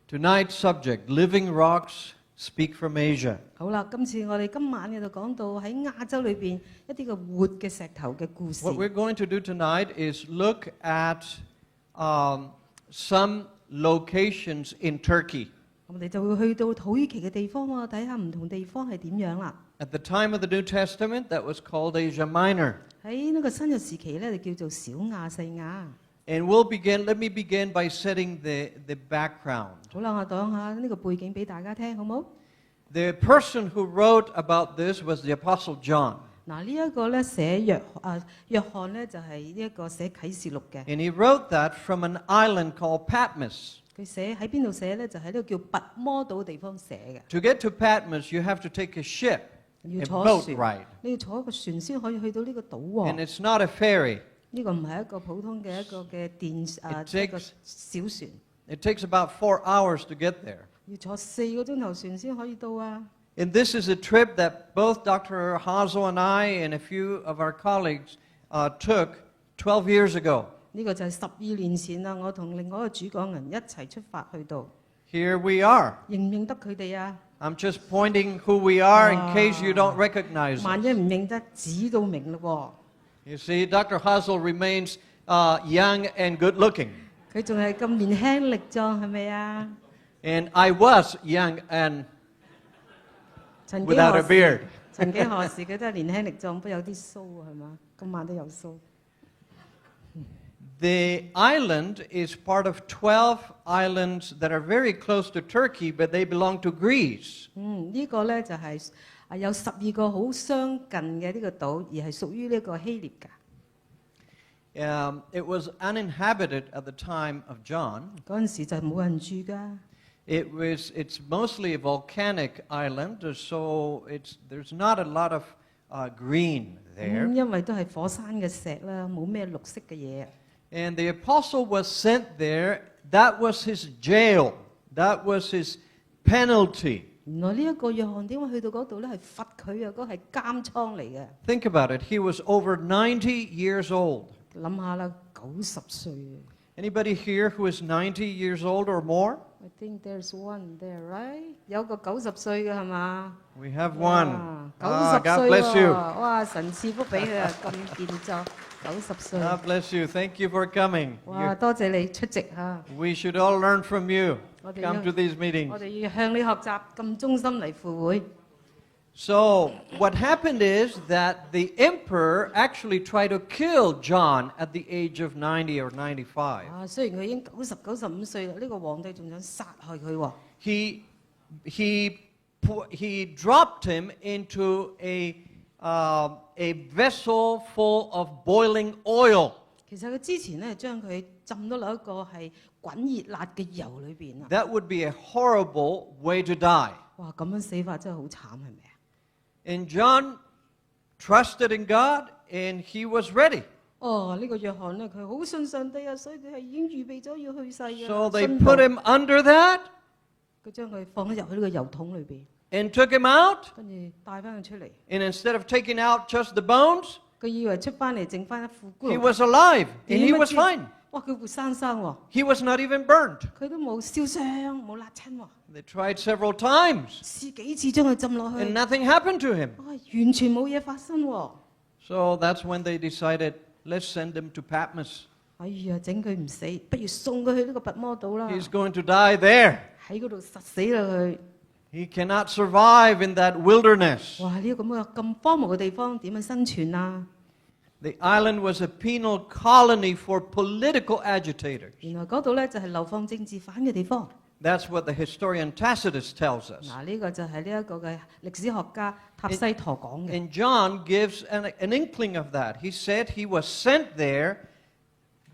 Tonight's subject, living rocks speak from Asia. 好啦，今晚嘅就講到喺亞洲裏邊一啲嘅活嘅石頭嘅故事。What we're going to do tonight is look at some locations in Turkey. 我哋就會去到土耳其嘅地方喎，睇下唔同地方係點樣啦。At the time of the New Testament, that was called Asia Minor. 喺呢個新約時期咧，就叫做小亞細亞。And let me begin by setting the background. 好啦，我講下呢個背景俾大家聽，好冇？ The person who wrote about this was the Apostle John. 嗱，呢一個咧寫約翰咧就係呢一個寫啟示錄嘅。And he wrote that from an island called Patmos. 佢寫喺邊度寫咧？就喺呢個叫拔摩島地方寫嘅。 To get to Patmos, you have to take a ship, 要 a 坐 boat 船， ride. 你要坐一個船先可以去到呢個島喎。 And it's not a ferry. 呢個唔係一個普通嘅一個嘅一個小船， It takes about 4 hours to get there. 要坐4個鐘頭船先可以到啊。 And this is a trip that both Dr. Hazel and I and a few of our colleagues took 12 years ago. 呢個就係12年前啦，我同另外一個主講人一齊出發去到。 Here we are. 認唔認得佢哋啊？ I'm just pointing who we are in case you don't recognize 萬 us. 一唔認得，指到明咯 You see, Dr. Hazel remains young and good looking. 喎。佢仲係咁年輕力壯，係咪啊？ And I was young and 曾幾 without a 何 beard. 時，曾幾何時佢都係年輕力壯，不過有啲鬚係嘛？今晚都有鬚。The island is part of 12 islands that are very close to Turkey, but they belong to Greece. 呢個咧就係有12個好相近嘅呢個島，而係屬於呢個希臘㗎。It was uninhabited at the time of John. 嗰陣時就冇人住㗎。 It's mostly a volcanic island, so there's not a lot of green there. 因為都係火山嘅石啦，冇咩綠色嘅嘢。 And the apostle was sent there. That was his jail. That was his penalty. 原來呢一個約翰點解去到嗰度咧係罰佢啊？嗰係監倉嚟嘅。 Think about it. He was over 90 years old. 諗下啦，90歲。 Anybody here who is 90 years old or more? I think there's one there, right？ 有個90歲嘅係嘛？ We have one. 90 God 歲 bless you. 喎！哇，神賜福俾佢啊，咁健壯，90歲。 God bless you. Thank you for coming. 哇，多謝你出席嚇。 We should all learn from you. 我哋 Come to these 我 meetings. 哋要向你學習，咁忠心嚟赴會。 So what happened is that the emperor actually tried to kill John at the age of 90 or 95. 啊，雖然佢已經95歲啦，呢個皇帝仲想殺害佢喎。 He dropped him into a vessel full of boiling oil. 其實佢之前咧將佢浸咗落一個係滾熱辣嘅油裏邊啊！ That would be a horrible way to die. 哇，咁樣死法真係好慘，係咪啊？ And John trusted in God, and he was ready. 哦，呢個約翰咧，佢好信上帝啊，所以佢係已經預備咗要去世嘅。 So they 信 put 道 him under that 佢將佢放咗入去呢個油桶裏邊， and took him out. 跟住帶翻佢出嚟。 And instead of taking out just the bones, 佢以為出翻嚟剩翻一副骨 he 頭。 was alive, and he 點不 was 知 fine. 哇！佢活生生喎， He was not even burnt. 佢都冇燒傷，冇辣親喎。 They tried several times, 試幾次將佢浸落去， and nothing happened to him. 哇！完全冇嘢發生喎。 So that's when they decided, let's send him to Patmos. 哎呀，整佢唔死，不如送佢去呢個拔摩島啦。 He's going to die there. 喺嗰度實死啦佢。 He cannot survive in that wilderness. 哇！呢個咁荒蕪嘅地方點樣生存啊？ The island was a penal colony for political agitators. 原來嗰度咧就係流放政治犯嘅地方。 That's what the historian Tacitus tells us. 嗱，呢個就係呢一個嘅歷史學家塔西佗講嘅。 And John gives an inkling of that. He said he was sent there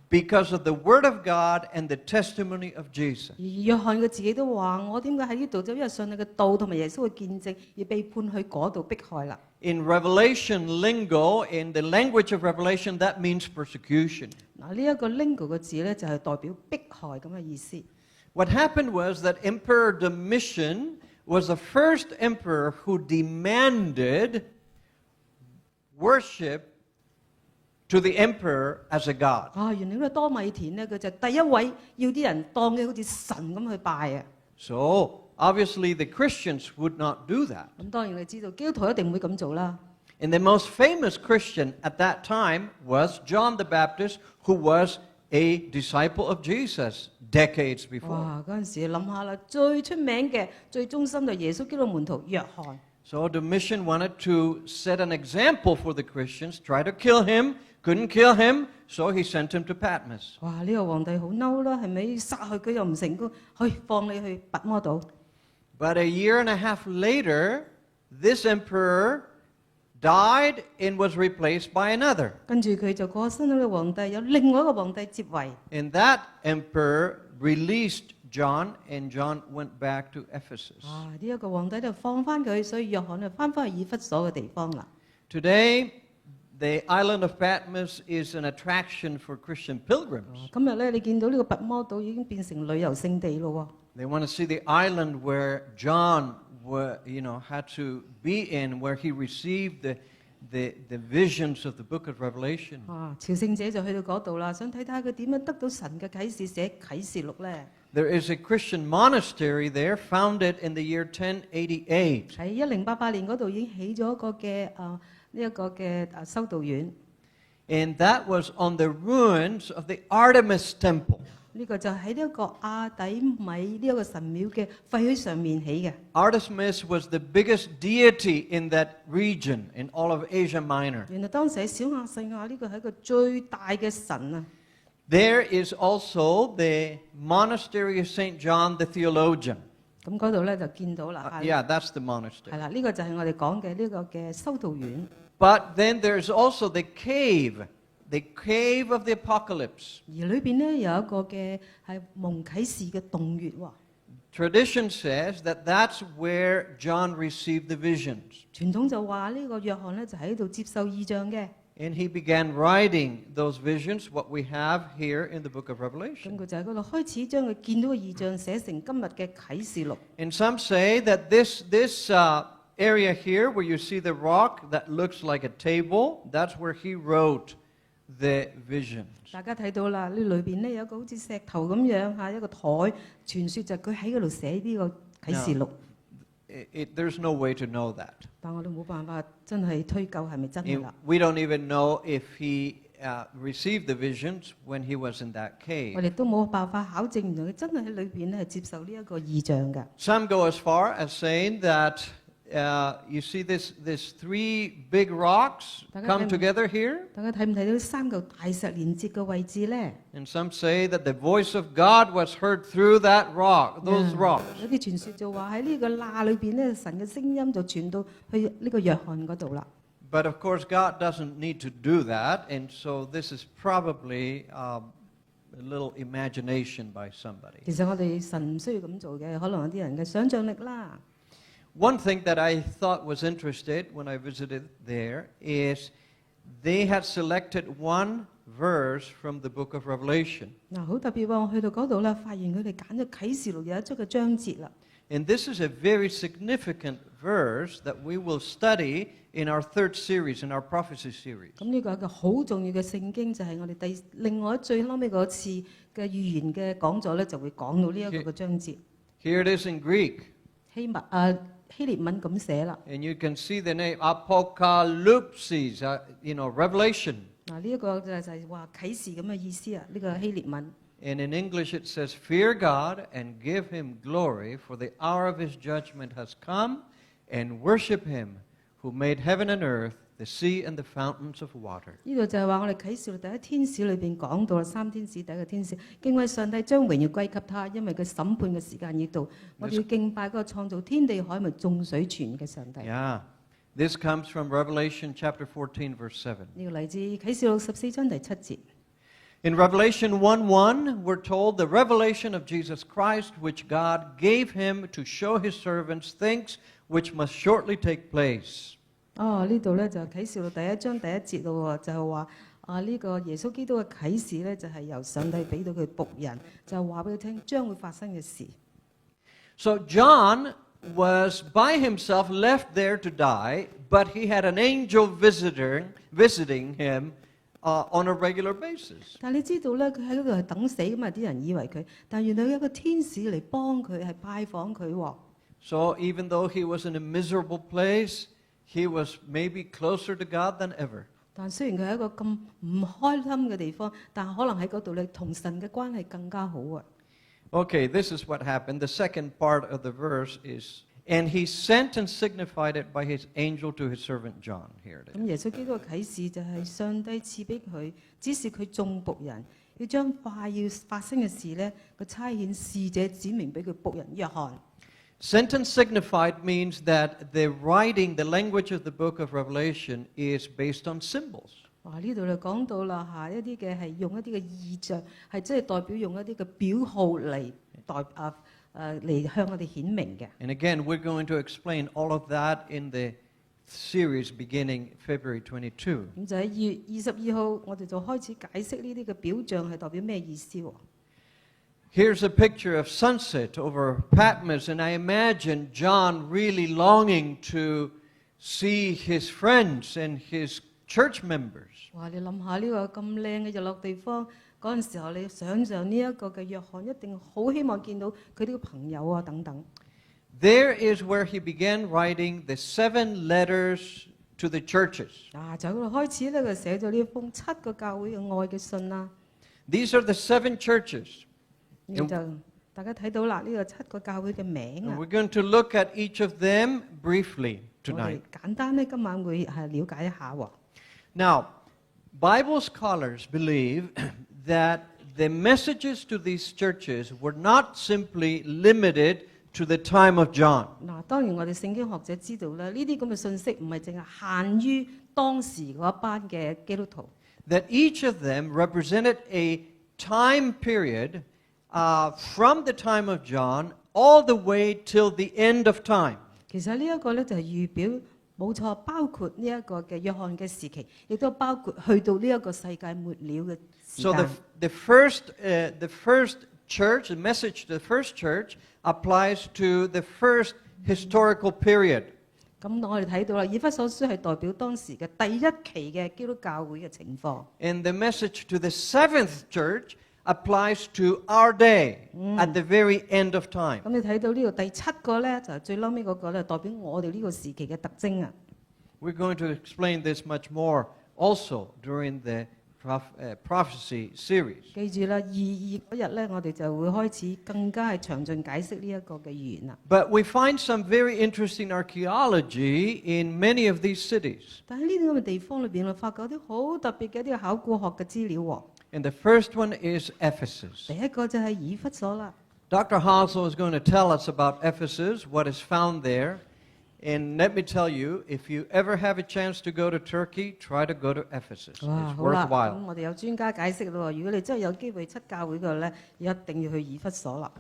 because of the word of God and the testimony of Jesus. 而約翰佢自己都話：我點解喺呢度就因為信你嘅道同埋耶穌嘅見證而被判去嗰度迫害啦。 In Revelation lingo, in the language of Revelation, that means persecution. 嗱，呢一個 lingo 嘅字咧就係代表迫害咁嘅意思。 What happened was that Emperor Domitian was the first emperor who demanded worship to the emperor as a god. 啊，原來呢個多米田咧，佢就第一位要啲人當佢好似神咁去拜啊。So, obviously the Christians would not do that. 咁當然你知道，基督徒一定唔會咁做啦。And the most famous Christian at that time was John the Baptist, who was a disciple of Jesus decades before. 哇！嗰陣時諗下啦，最出名嘅、最忠心就耶穌基督門徒約翰。So Domitian wanted to set an example for the Christians, try to kill him, couldn't kill him, so he sent him to Patmos. 哇！呢個皇帝好嬲啦，係咪殺佢佢又唔成功，去放你去拔摩島。But a year and a half later, this emperor died and was replaced by another. 跟住佢就過身啦，皇帝有另外一個皇帝接位。And that emperor released John, and John went back to Ephesus. 啊！呢一個皇帝就放翻佢，所以約翰就翻返去以弗所嘅地方啦。Today, the island of Patmos is an attraction for Christian pilgrims. 今日咧，你見到呢個拔摩島已經變成旅遊勝地咯。 They want to see the island where John had to be in, where he received the visions of the book of Revelation. 啊！朝聖者就去到嗰度啦，想睇睇佢點樣得到神嘅啟示，寫啟示錄咧。There is a Christian monastery there, founded in the year 1088. 喺1088年嗰度已經起咗一個嘅呢一個嘅修道院。And that was on the ruins of the Artemis temple. 呢個就喺呢一個亞底米呢一個神廟嘅廢墟上面起嘅。Artemis was the biggest deity in that region, in all of Asia Minor. 原來當時喺小亞細亞呢個係一個最大嘅神啊！ There is also the monastery of St. John the Theologian. 咁嗰度咧就見到啦。Yeah, that's the 係 monastery. 啦，呢個就係我哋講嘅呢個嘅修道院。But then there's also the cave of the Apocalypse. 而裏邊咧有一個嘅係蒙啟示嘅洞穴喎。 Tradition says that that's where John received the visions. 傳統就話呢個約翰咧就喺度接受異象嘅。 And he began writing those visions, what we have here in the book of 咁 Revelation. 佢就喺嗰度開始將佢見到嘅異象寫成今日嘅啟示錄。 And some say that this area here, where you see the rock that looks like a table, that's where he wrote the visions. 大家睇到啦，呢裏邊咧有一個好似石頭咁樣嚇一個台，傳說就佢喺嗰度寫呢個啟示錄。 There's no way to know that. 但我哋冇辦法真係推究係咪真嘅 And 啦。 we don't even know if he received the visions when he was in that 我 cave. 哋都冇辦法考證，原來佢真係喺裏邊咧係接受呢一個異象嘅。 Some go as far as saying that you see this three big rocks come together here. 大家睇唔睇到三嚿大石連接嘅位置咧？ And some say that the voice of God was heard through that rock, those rocks. 有啲傳說就話喺呢個罅裏邊咧，神嘅聲音就傳到去呢個約翰嗰度啦。 But of course, God doesn't need to do that, and so this is probably a little imagination by somebody. 其實我哋神唔需要咁做嘅，可能有啲人嘅想像力啦。 One thing that I thought was interesting when I visited there is they had selected one verse from the book of Revelation. 嗱，好特別喎！我去到嗰度咧，發現佢哋揀咗啟示錄有一章嘅章節啦。 And this is a very significant verse that we will study in our third series, in our prophecy series. 咁呢個係一個好重要嘅聖經，就係我哋另外最後尾嗰次嘅預言嘅講座咧，就會講到呢一個嘅章節。 Here it is in Greek. 希臘文咁寫啦。 And you can see the name Apocalypses, Revelation. 嗱，呢一個就係話啟示咁嘅意思啊！呢個希臘文。 And in English it says, "Fear God and give him glory, for the hour of his judgment has come, and worship him who made heaven and earth, the sea and the fountains of water." 呢度就係話我哋啟示錄第一天使裏邊講到啦，三天使第一個天使敬畏上帝，將榮耀歸給他，因為佢審判嘅時間已到。我哋要敬拜嗰個創造天地海物眾水泉嘅上帝。 Yeah. This comes from Revelation chapter 14, verse 7. 呢個嚟自啟示錄14章第7節。 In Revelation 1:1, we're told the revelation of Jesus Christ, which God gave him to show his servants things which must shortly take place. 呢度咧就啟示錄第一章第1節咯，就係話呢個耶穌基督嘅啟示咧，就係由上帝俾到佢僕人，就話俾佢聽將會發生嘅事。 So John was by himself left there to die, but he had an angel visiting him on a regular basis. 但係你知道咧，佢喺嗰度係等死㗎嘛，啲人以為佢，但原來有一個天使嚟幫佢，係拜訪佢喎。So even though he was in a miserable place, he was maybe closer to God than ever. 但雖然佢喺一個咁唔開心嘅地方，但可能喺嗰度咧，同神嘅關係更加好啊。Okay, this is what happened. The second part of the verse is, and he sent and signified it by his angel to his servant John. Here it 咁 is. 耶穌基督嘅啟示就係上帝賜俾佢，指示佢眾僕人要將快要發生嘅事咧，個差遣使者指明俾佢僕人約翰。Sent and signified means that the writing, the language of the book of Revelation is based on symbols. 哇！呢度就講到啦嚇，一啲嘅係用一啲嘅意象，係即係代表用一啲嘅表號嚟嚟向我哋顯明嘅。And again, we're going to explain all of that in the series beginning February 22. 咁就喺2月22號，我哋就開始解釋呢啲嘅表象係代表咩意思喎。Here's a picture of sunset over Patmos, and I imagine John really longing to see his friends and his church members. 哇！你諗下呢個咁靚嘅日落地方，嗰陣時候你想象呢一個嘅約翰一定好希望見到佢啲朋友啊等等。There is where he began writing the 7 letters to the churches. 就喺嗰度開始咧，佢寫咗呢封7個教會嘅愛嘅信啦。These are the 7 churches. 咁就大家睇到啦，呢個7個教會嘅名 And 啊。we're going to look at each of them briefly 我哋 tonight. 簡單咧，今晚會係了解一下喎。Now, Bible scholars believe that the messages to these churches were not simply limited to the time of John. 嗱，當然我哋聖經學者知道啦，呢啲咁嘅信息唔係淨係限於當時嗰一班嘅基督徒。That each of them represented a time period from the time of John all the way till the end of time. 其實呢一個咧就係預表，冇錯，包括呢一個嘅約翰嘅時期，亦都包括去到呢一個世界末了嘅時 So 間。the first church, the message to the first church applies to the first historical period. 咁我哋睇到啦，以弗所書係代表當時嘅第一期嘅基督教會嘅情況。And the message to the seventh church applies to our day at the very end of time. 咁你睇到呢度第7個咧，就係最嬲尾嗰個咧，代表我哋呢個時期嘅特徵啊。We're going to explain this much more also during the prophecy series. 記住啦，2嗰日咧，我哋就會開始更加係詳盡解釋呢一個嘅預言啦。But we find some very interesting archaeology in many of these cities. 但喺呢啲咁嘅地方裏邊，我發覺啲好特別嘅一啲考古學嘅資料喎。And the first one is Ephesus. 第一個就係以弗所啦。Dr. Hassel is going to tell us about Ephesus, what is found there. And let me tell you, if you ever have a chance to go to Turkey, try to go to Ephesus. 哇， It's 好啦，咁 worthwhile. 我哋有專家解釋咯喎。如果你真係有機會出教會嗰度咧，一定要去以弗所啦。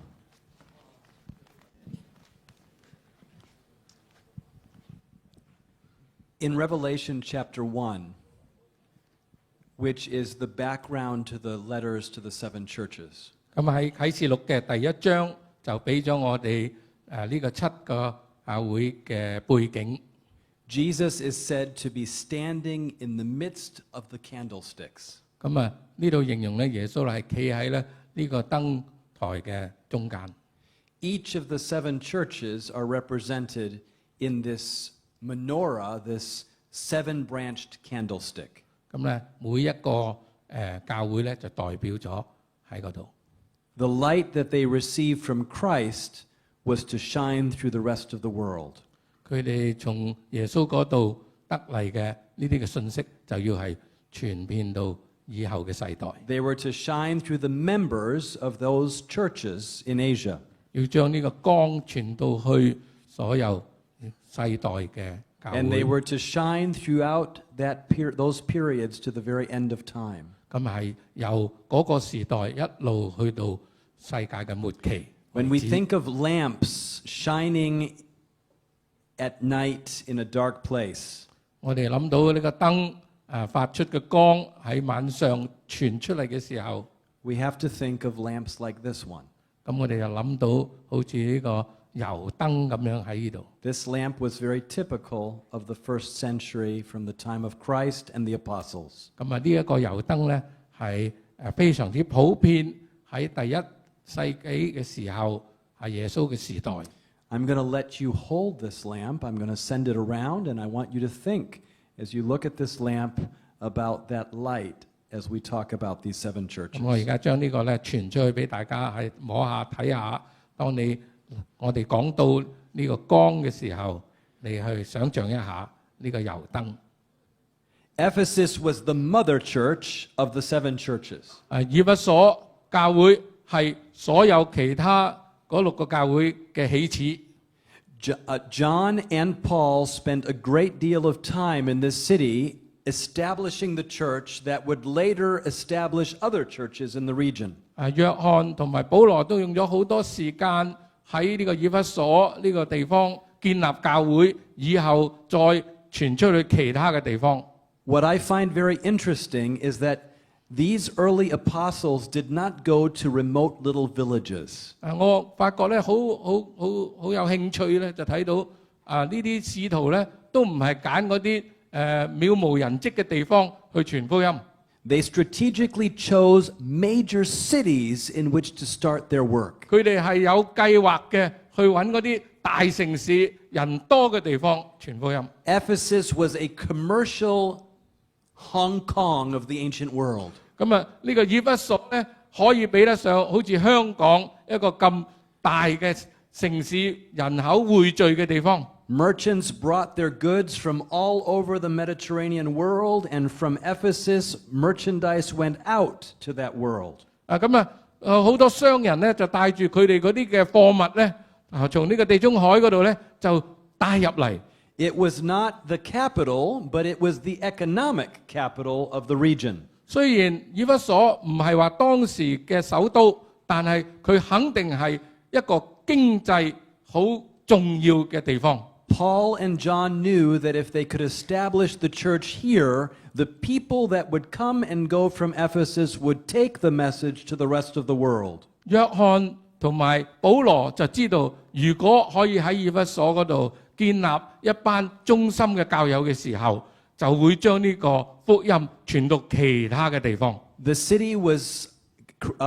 In Revelation chapter 1, which is the background to the letters to the 7 churches. 咁喺啟示錄嘅第1章就俾咗我哋呢個7個教會嘅背景。Jesus is said to be standing in the midst of the candlesticks. 咁呢度形容咧，耶穌係企喺咧呢個燈台嘅中間。Each of the 7 churches are represented in this menorah, this 7-branched candlestick. 咁咧每一個教會咧就代表咗喺嗰度。The light that they received from Christ was to shine through the rest of the world. 佢哋從耶穌嗰度得嚟嘅呢啲嘅信息，就要係傳遍到以後嘅世代。They were to shine through the members of those churches in Asia. 要將呢個光傳到去所有世代嘅教 And they 會。 were to shine throughout those periods to the very end of time. 咁係由嗰個時代一路去到世界嘅末期。 When we think of lamps shining at night in a dark place, 我哋諗到呢個燈發出嘅光喺晚上傳出嚟嘅時候， we have to think of lamps like this one. 咁我哋就諗到好似呢個油燈咁樣喺呢度。This lamp was very typical of the first century from the time of Christ and the apostles. 咁啊，呢一個油燈咧係非常之普遍喺第一世紀嘅時候，係耶穌嘅時代。I'm going to let you hold this lamp. I'm going to send it around, and I want you to think as you look at this lamp about that light as we talk about these 7 churches. 咁我而家將呢個咧傳出去俾大家係摸下睇下。當我哋講到呢個光嘅時候，你去想像一下呢個油燈。Ephesus was the mother church of the 7 churches. 以弗所教會係所有其他嗰6個教會嘅起始。John and Paul spent a great deal of time in this city establishing the church that would later establish other churches in the region. 約翰同埋保羅都用咗好多時間喺呢個以弗所呢個地方建立教會，以後再傳出去其他嘅地方。What I find very interesting is that these early apostles did not go to remote little villages. 我發覺咧好有興趣咧，就睇到呢啲使徒咧都唔係揀嗰啲渺無人跡嘅地方去傳福音。They strategically chose major cities in which to start their work. 佢哋係有計劃嘅去揾嗰啲大城市人多嘅地方傳福音。Ephesus was a commercial Hong Kong of the ancient world. 咁啊，呢個以弗所咧可以比得上好似香港一個咁大嘅城市，人口匯聚嘅地方。Merchants brought their goods from all over the Mediterranean world, and from Ephesus, merchandise went out to that world. 好多商人咧就帶住佢哋嗰啲嘅貨物咧，從呢個地中海嗰度咧就帶入嚟。It was not the capital, but it was the economic capital of the region. 雖然以弗所唔係話當時嘅首都，但係佢肯定係一個經濟好重要嘅地方。Paul and John knew that if they could establish the church here, the people that would come and go from Ephesus would take the message to the rest of the world. 約翰同埋保羅就知道，如果可以喺以弗所嗰度建立一班忠心嘅教友嘅時候，就會將呢個福音傳到其他嘅地方。The city was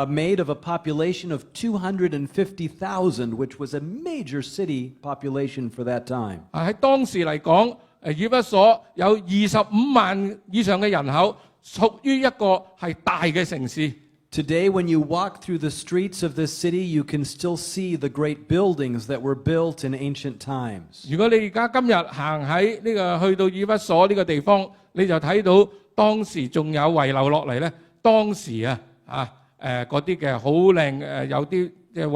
made of a population of 250,000, which was a major city population for that time. 喺當時嚟講，以弗所有25萬以上嘅人口，屬於一個係大嘅城市。Today, when you walk through the streets of this city, you can still see the great buildings that were built in ancient times. 如果你而家今日行喺呢個去到以弗所呢個地方，你就睇到當時仲有遺留落嚟咧，當時嗰啲嘅好靚有啲嘅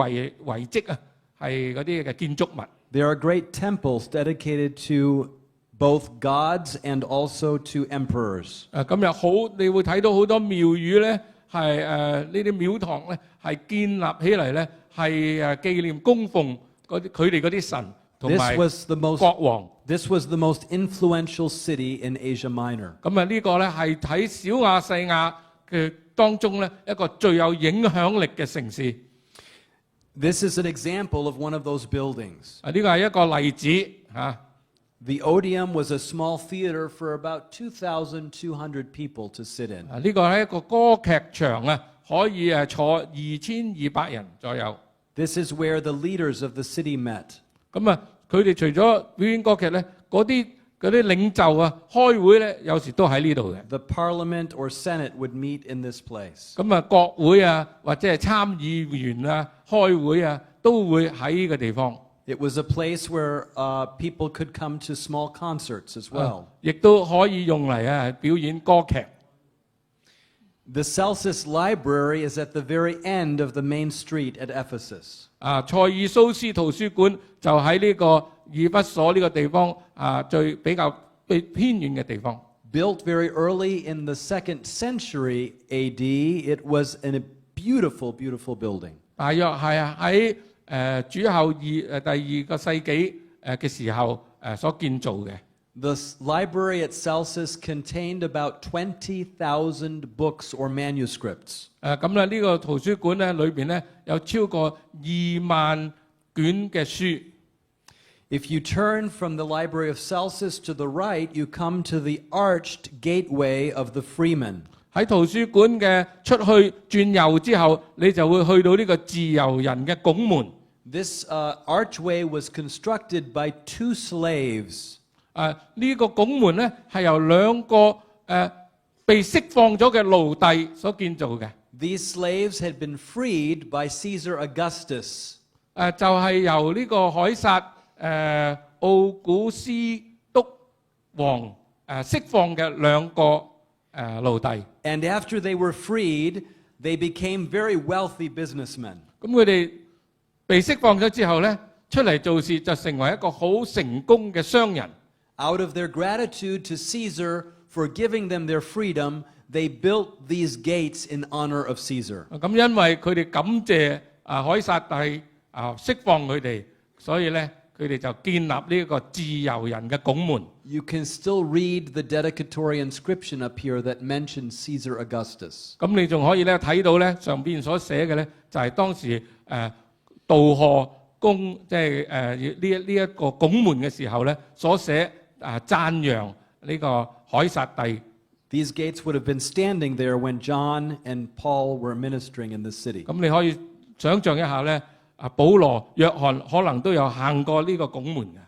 遺跡啊，係嗰啲嘅建築物。There are great temples dedicated to both gods and also to emperors. 今日好，你會睇到好多廟宇咧，係呢啲廟堂咧，係建立起嚟咧，係紀念供奉佢哋嗰啲神同埋國王。This was the most influential city in Asia Minor. 咁啊，呢個咧係喺小亞細亞嘅當中咧一個最有影響力嘅城市。This is an example of one of those buildings. 呢個係一個例子嚇。The Odeum was a small theater for about 2,200 people to sit in. 呢個係一個歌劇場啊，可以坐2200人左右。This is where the leaders of the city met. 咁啊，佢哋除咗表演歌劇咧，嗰啲領袖啊，開會咧，有時都喺呢度嘅。The parliament or senate would meet in this place. 咁啊，國會啊，或者係參議員啊，開會啊，都會喺呢個地方。It was a place where people could come to small concerts as well. 亦都可以用嚟表演歌劇。The Celsus Library is at the very end of the main street at Ephesus. 塞爾蘇斯圖書館就喺呢個以弗所呢個地方比較偏遠嘅地方。Built very early in the 2nd century AD, it was a beautiful, beautiful building. 大約係喺主後第2個世紀嘅時候所建造嘅。The library at Celsus contained about 20,000 books or manuscripts. 咁咧呢個圖書館咧裏邊咧有超過2萬卷卷嘅書。If you turn from the library of Celsus to the right, you come to the arched gateway of the freemen. 喺圖書館嘅出去轉右之後，你就會去到呢個自由人嘅拱門。This archway was constructed by 2 slaves. 呢個拱門咧係由2個被釋放咗嘅奴隸所建造嘅。These slaves had been freed by Caesar Augustus. 就係由呢個凱撒奧古斯督王釋放嘅2個奴隸。And after they were freed, they became very wealthy businessmen. 咁佢哋被釋放咗之後咧，出嚟做事就成為一個好成功嘅商人。Out of their gratitude to Caesar for giving them their freedom, they built these gates in honor of Caesar. 咁因為佢哋感謝凱撒帝釋放佢哋，所以咧佢哋就建立呢一個自由人嘅拱門。You can still read the dedicatory inscription up here that mentions Caesar Augustus. 咁你仲可以咧睇到咧上邊所寫嘅咧，就係當時渡河攻即係呢一個拱門嘅時候咧所寫讚揚呢個凱撒帝。These gates would have been standing there when John and Paul were ministering in the city. 咁你可以想像一下咧，保羅、約翰可能都有行過呢個拱門嘅。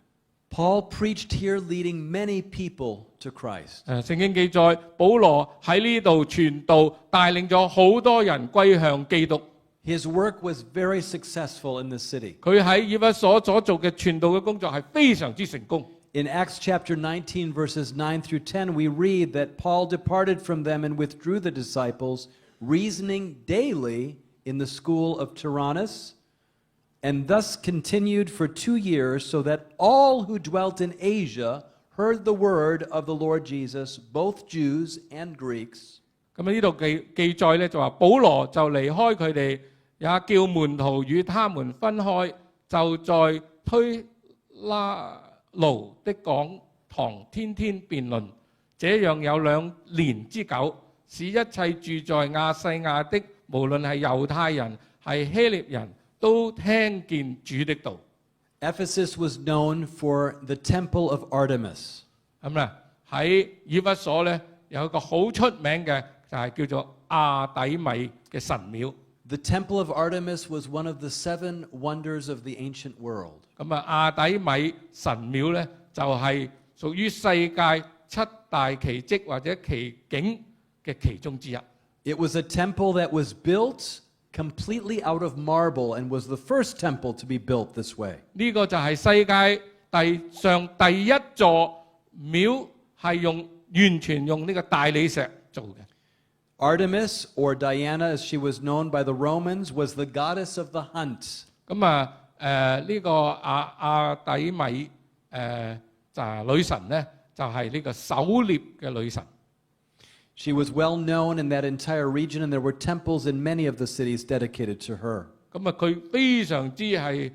Paul preached here, leading many people to Christ. 聖經記載，保羅喺呢度傳道，帶領咗好多人歸向基督。His work was very successful in the city. 佢喺以弗所做嘅傳道嘅工作係非常之成功。In Acts chapter 19, verses 9 through 10, we read that Paul departed from them and withdrew the disciples, reasoning daily in the school of Tyrannus, and thus continued for 2 years, so that all who dwelt in Asia heard the word of the Lord Jesus, both Jews and Greeks. 咁喺呢度記載咧，就話保羅就離開佢哋，也叫門徒與他們分開，就在推拉奴的講堂天天辯論，這樣有2年之久，使一切住在亞細亞的，無論係猶太人係希臘人，都聽見主的道。Ephesus was known for the temple of Artemis. 咁咧喺以弗所咧有一個好出名嘅就係叫做亞底米嘅神廟。The temple of Artemis was one of the 7 wonders of the ancient world. 咁亞底米神廟咧就係屬於世界7大奇蹟或者奇景嘅其中之一。It was a temple that was built completely out of marble and was the first temple to be built this way. 呢個就係世界上第一座廟係完全用呢個大理石做嘅。Artemis, or Diana as she was known by the Romans, was the goddess of the hunt. 咁呢個亞底米就係女神咧，就係呢個狩獵嘅女神。She was well known in that entire region, and there were temples in many of the cities dedicated to her. 咁佢非常之係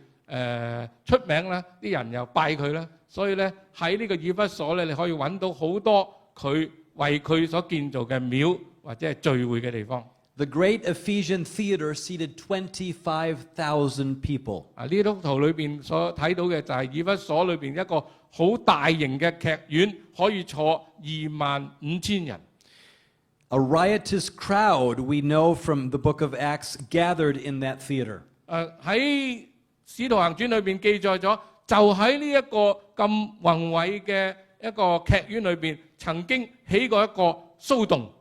出名啦，啲人又拜佢啦，所以咧喺呢個以弗所咧，你可以揾到好多佢為佢所建造嘅廟或者係聚會嘅地方。The great Ephesian theater seated 25,000 people. 呢幅圖裏邊所睇到嘅就係以弗所裏邊一個好大型嘅劇院，可以坐25,000人。A riotous crowd, we know from the book of Acts, gathered in that theater. 喺使徒行傳裏邊記載咗，就喺呢一個咁宏偉嘅一個劇院裏邊，曾經起過一個騷動。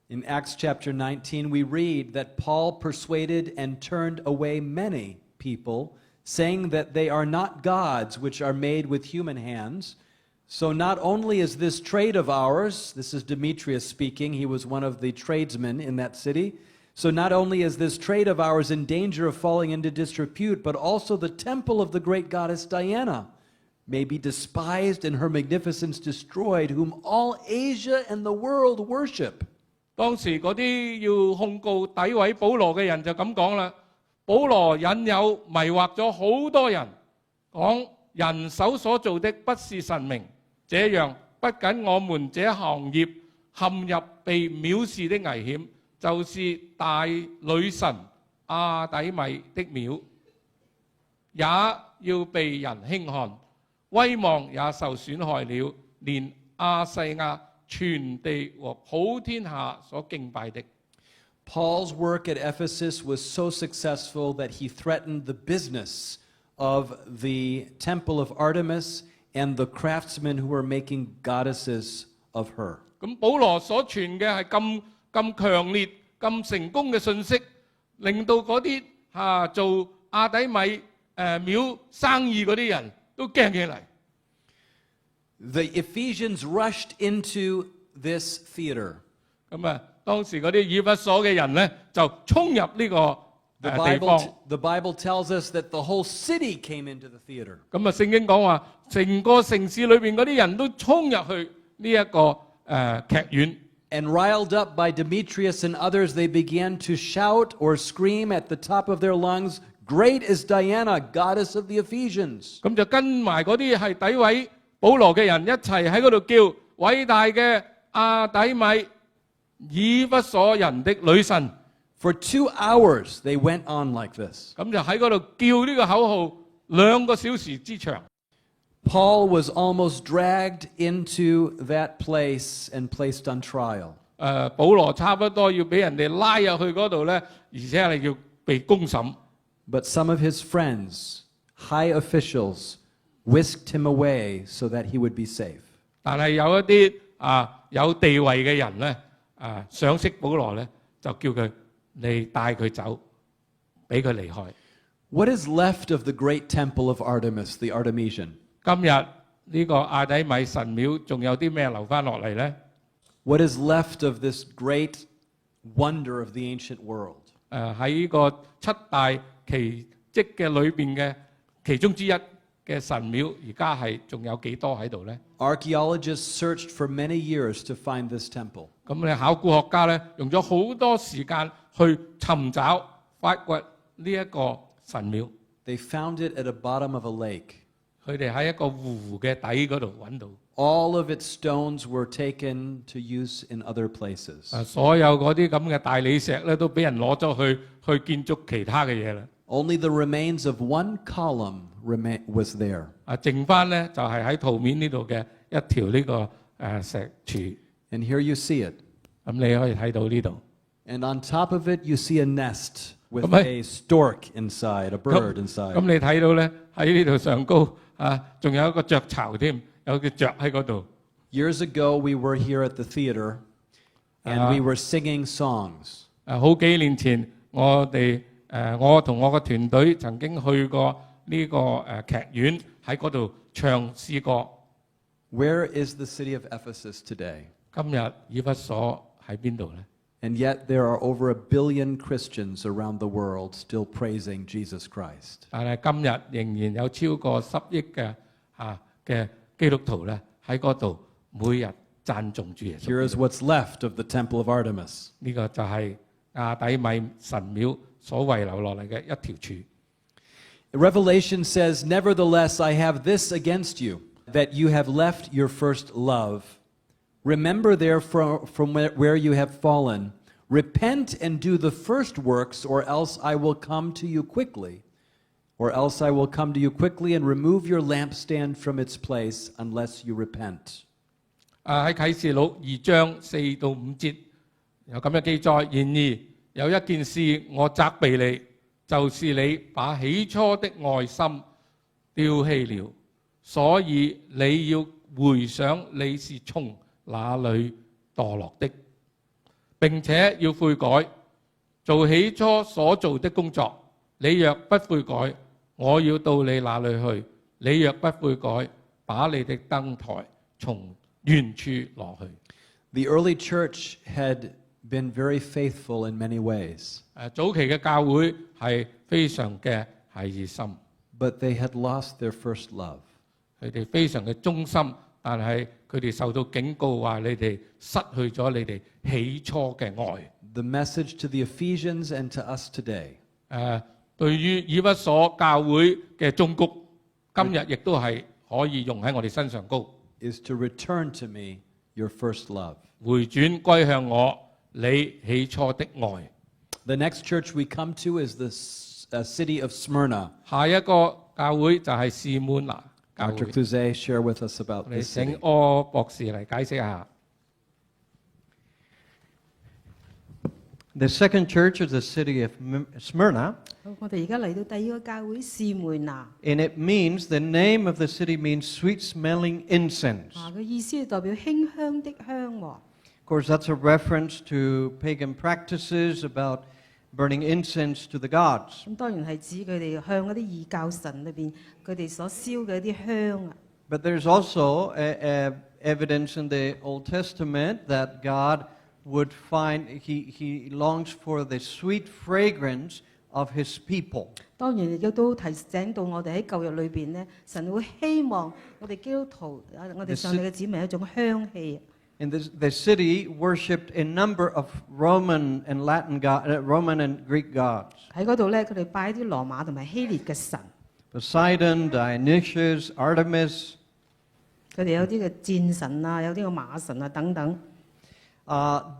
In Acts chapter 19, we read that Paul persuaded and turned away many people, saying that they are not gods which are made with human hands. So not only is this trade of ours, this is Demetrius speaking, he was one of the tradesmen in that city. So not only is this trade of ours in danger of falling into disrepute, but also the temple of the great goddess Diana may be despised and her magnificence destroyed, whom all Asia and the world worship. 當時嗰啲要控告詆毀保羅嘅人就咁講啦，保羅引誘迷惑咗好多人，講人手所做的不是神明，這樣不僅我們這行業陷入被藐視的危險，就是大女神亞底米的廟。也要被人輕看，威望也受損害了，連亞細亞全地和普天下所敬拜的。 Paul's work at Ephesus was so successful that he threatened the business of the temple of Artemis and the craftsmen who were making goddesses of her. 咁保羅所傳嘅係咁強烈、咁成功嘅信息，令到嗰啲做亞底米廟生意嗰啲人都驚起嚟。 The Ephesians rushed into this theater. 咁啊，當時嗰啲以弗所嘅人咧就衝入呢個 The 地方。 Bible tells us that the whole city came into the theater. 咁啊，聖經講話，成個城市裏邊嗰啲人都衝入去呢一個劇院。 And riled up by Demetrius and others, they began to shout or scream at the top of their lungs, "Great is Diana, goddess of the Ephesians." 咁就跟埋嗰啲係詆毀保羅嘅人一齊喺嗰度叫偉大嘅亞底米以弗所人的女神。 For 2 hours, they went on like this. 咁就喺嗰度叫呢個口號2個小時之長。 Paul was almost dragged into that place and placed on trial. 保羅差不多要俾人哋拉入去嗰度咧，而且係要被公審。 But some of his friends, high officials, whisked him away so that he would be safe. 但係有一啲有地位嘅人咧賞識保羅咧，就叫佢你帶佢走，俾佢離開。 What is left of the great temple of Artemis, the Artemision? 今日呢個亞底米神廟仲有啲咩留翻落嚟咧？ What is left of this great wonder of the ancient world? 喺呢個7大奇蹟嘅裏邊嘅其中之一嘅神廟，而家係仲有幾多喺度咧？ Archaeologists searched for many years to find this temple. 咁你考古學家咧用咗好多時間去尋找發掘呢一個神廟。 They found it at the bottom of a lake. 佢哋喺一個湖嘅底嗰度揾到。 All of its stones were taken to use in other places. 所有嗰啲咁嘅大理石咧都俾人攞咗去建築其他嘅嘢啦。 Only the remains of one column was there. 剩翻咧就係喺圖面呢度嘅一條呢個石柱。 And here you see it. 咁你可以睇到呢度。 And on top of it, you see a nest with a stork inside, a bird inside. 咁你睇到咧喺呢度上高仲有一個雀巢添，有隻雀喺嗰度。 Years ago, we were here at the theater, and we were singing songs. 好幾年前，我同我個團隊曾經去過呢個劇院，喺嗰度唱詩歌。 Where is the city of Ephesus today? 今日以弗所喺邊度咧？ And yet there are over 1 billion Christians around the world still praising Jesus Christ. 但係今日仍然有超過10億嘅基督徒咧喺嗰度每日讚頌主耶穌。 Here is what's left of the temple of Artemis. 呢個就係亞底米神廟所遺留落嚟嘅一條柱。 Revelation says, "Nevertheless, I have this against you, that you have left your first love. Remember therefore from where you have fallen. Repent and do the first works, or else I will come to you quickly. Or else I will come to you quickly and remove your lampstand from its place, unless you repent." 喺啟示錄2章4到5節有咁嘅記載。然而有一件事我責備你，就是你把起初的愛心丟棄了，所以你要回想你是從哪裏墮落的，並且要悔改，做起初所做的工作。你若不悔改，我要到你那裏去；你若不悔改，把你的燈台從原處攞去。 The early church had been very faithful in many ways, 早期嘅教會係非常嘅熱心， but they had lost their first love. 佢哋非常嘅忠心，但係佢哋受到警告話你哋失去咗你哋起初嘅愛。 The message to the Ephesians and to us today 對於以弗所教會嘅忠告，今日亦都係可以用喺我哋身上高。 is to return to me your first love. 回轉歸向我，你起初的愛。 The next church we come to is the city of Smyrna. 下一個教會就係士滿拿教 Dr. 會。 Thuze share with us about 我哋 this 請 city. 柯博士嚟解釋下。 The second church is the city of Smyrna, 好，我哋而家嚟到第二個教會士梅拿， and it means, the name of the city means sweet-smelling incense. 嘅意思係代表馨香的香喎。 Of course, that's a reference to pagan practices about burning incense to the gods. 咁當然係指佢哋向嗰啲異教神裏邊佢哋所燒嘅一啲香啊。 But there's also evidence in the Old Testament that God would find, he longs for the sweet fragrance of his people. 當然亦都提醒到我哋喺舊約裏邊咧，神會希望我哋基督徒我哋上帝嘅子民有一種香氣。 And the city worshipped a number of Roman and Roman and Greek gods. 喺嗰度咧，佢哋拜啲羅馬同埋希臘嘅神， Poseidon, Dionysius, Artemis. 佢哋有啲嘅戰神啊，有啲嘅馬神啊等等。